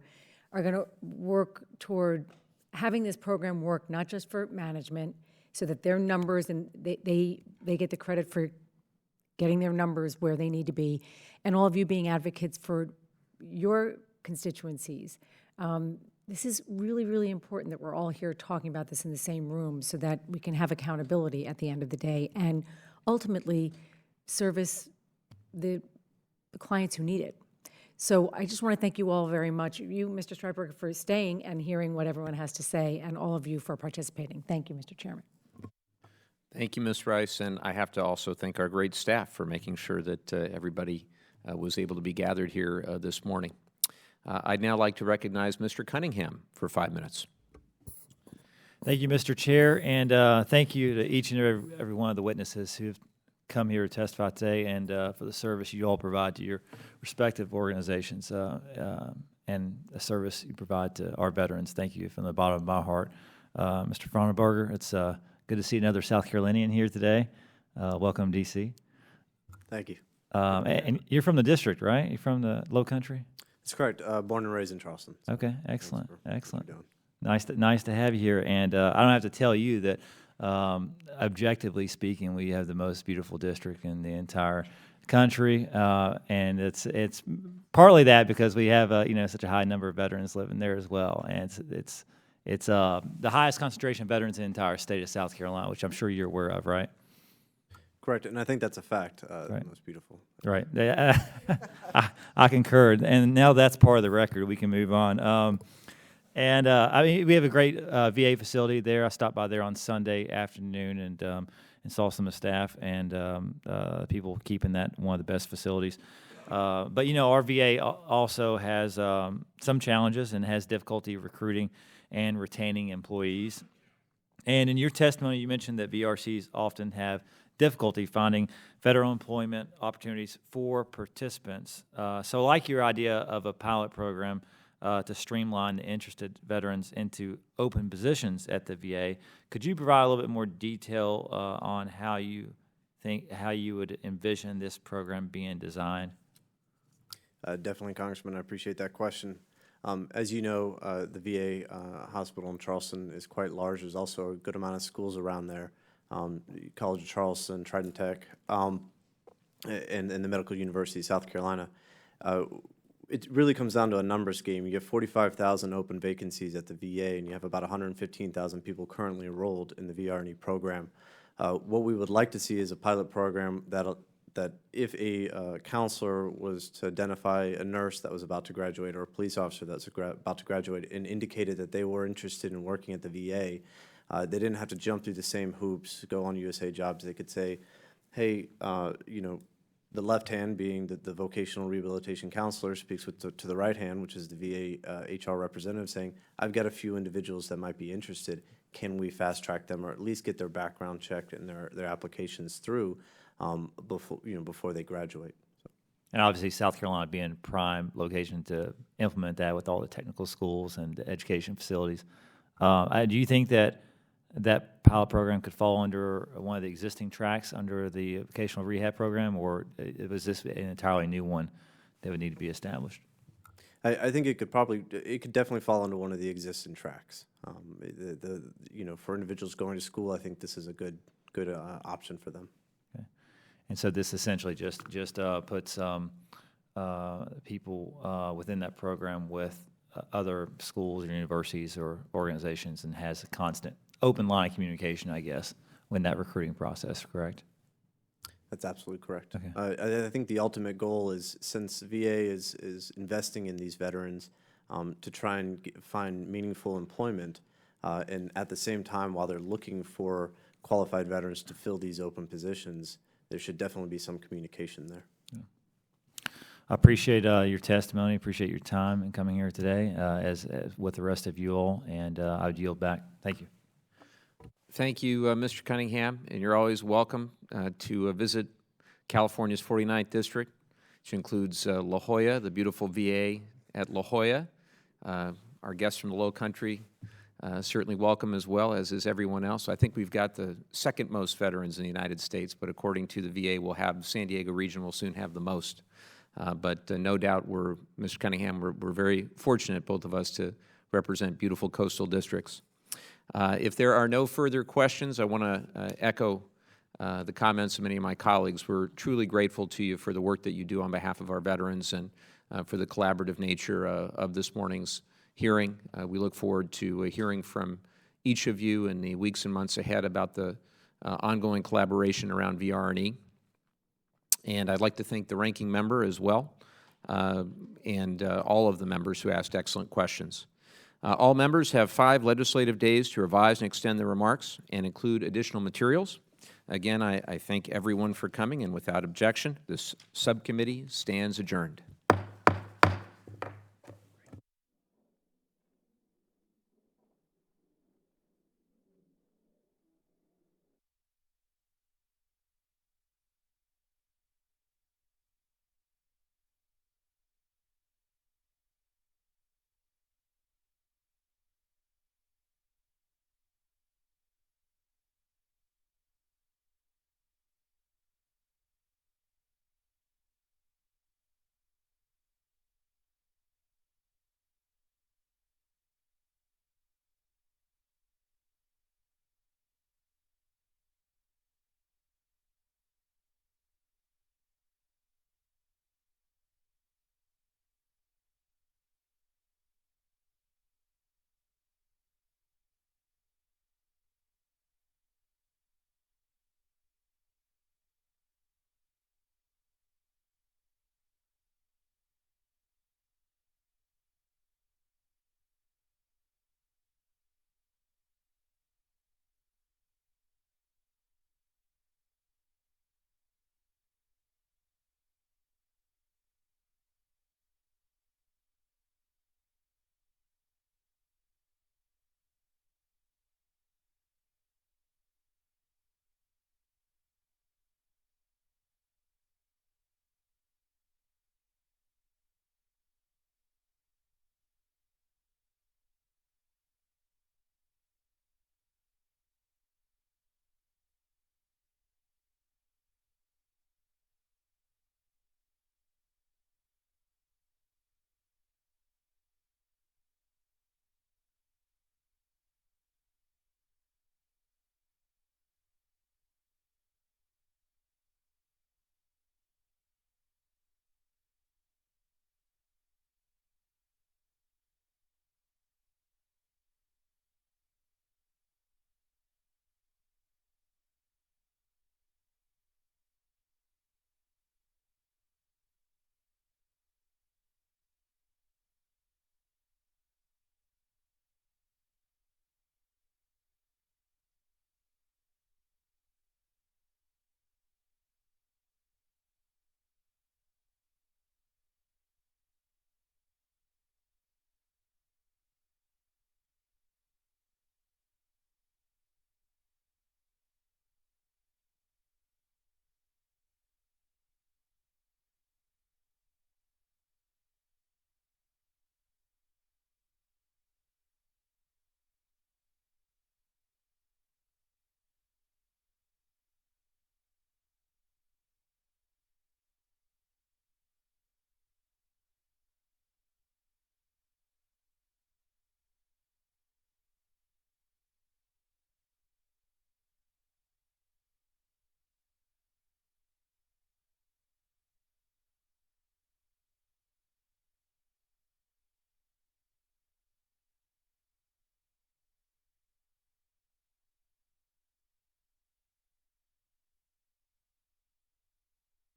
are going to work toward having this program work not just for management, so that their numbers, and they get the credit for getting their numbers where they need to be, and all of you being advocates for your constituencies. This is really, really important that we're all here talking about this in the same room, so that we can have accountability at the end of the day and ultimately service the clients who need it. So I just want to thank you all very much. You, Mr. Streitberger, for staying and hearing what everyone has to say, and all of you for participating. Thank you, Mr. Chairman. Thank you, Ms. Rice, and I have to also thank our great staff for making sure that everybody was able to be gathered here this morning. I'd now like to recognize Mr. Cunningham for 5 minutes. Thank you, Mr. Chair, and thank you to each and every one of the witnesses who have come here to testify today, and for the service you all provide to your respective organizations and the service you provide to our veterans. Thank you from the bottom of my heart. Mr. Frauenberger, it's good to see another South Carolinian here today. Welcome, D.C. Thank you. And you're from the district, right? You're from the Low Country? That's correct. Born and raised in Charleston. Okay, excellent, excellent. Nice Nice to have you here. And I don't have to tell you that, objectively speaking, we have the most beautiful district in the entire country, and it's partly that because we have such a high number of veterans living there as well, and it's the highest concentration of veterans in the entire state of South Carolina, which I'm sure you're aware of, right? Correct, and I think that's a fact. Right. Most beautiful. Right. I concur. And now that's part of the record. We can move on. I mean, we have a great VA facility there. I stopped by there on Sunday afternoon and saw some of the staff and people keeping that one of the best facilities. But our VA also has some challenges and has difficulty recruiting and retaining employees. And in your testimony, you mentioned that VRCs often have difficulty finding federal employment opportunities for participants. So like your idea of a pilot program to streamline the interested veterans into open positions at the VA, could you provide a little bit more detail on how you would envision this program being designed? Definitely, Congressman. I appreciate that question. As you know, the VA hospital in Charleston is quite large. There's also a good amount of schools around there, College of Charleston, Trident Tech, and the Medical University of South Carolina. It really comes down to a numbers game. You have 45,000 open vacancies at the VA, and you have about 115,000 people currently enrolled in the VR&E program. What we would like to see is a pilot program that if a counselor was to identify a nurse that was about to graduate or a police officer that's about to graduate and indicated that they were interested in working at the VA, they didn't have to jump through the same hoops, go on USA Jobs. They could say, hey, you know, the left hand being the vocational rehabilitation counselor speaks to the right hand, which is the VA HR representative, saying, I've got a few individuals that might be interested. Can we fast track them or at least get their background checked and their applications through before they graduate? And obviously, South Carolina being prime location to implement that with all the technical schools and the education facilities. Do you think that pilot program could fall under one of the existing tracks under the vocational rehab program, or was this an entirely new one that would need to be established? I think it could definitely fall under one of the existing tracks. For individuals going to school, I think this is a good option for them. Okay. And so this essentially just puts people within that program with other schools or universities or organizations and has a constant open line of communication, I guess, when that recruiting process, correct? That's absolutely correct. Okay. I think the ultimate goal is, since VA is investing in these veterans, to try and find meaningful employment, and at the same time, while they're looking for qualified veterans to fill these open positions, there should definitely be some communication there. Yeah. I appreciate your testimony, appreciate your time in coming here today, as with the rest of you all, and I would yield back. Thank you. Thank you, Mr. Cunningham, and you're always welcome to visit California's 49th District, which includes La Jolla, the beautiful VA at La Jolla. Our guests from the Low Country certainly welcome as well, as is everyone else. I think we've got the second most veterans in the United States, but according to the VA, we'll have San Diego Region will soon have the most. But no doubt, Mr. Cunningham, we're very fortunate, both of us, to represent beautiful coastal districts. If there are no further questions, I want to echo the comments of many of my colleagues. We're truly grateful to you for the work that you do on behalf of our veterans and for the collaborative nature of this morning's hearing. We look forward to hearing from each of you in the weeks and months ahead about the ongoing collaboration around VR&E. And I'd like to thank the ranking member as well, and all of the members who asked excellent questions. All members have 5 legislative days to revise and extend their remarks and include additional materials. Again, I thank everyone for coming, and without objection, this subcommittee stands adjourned.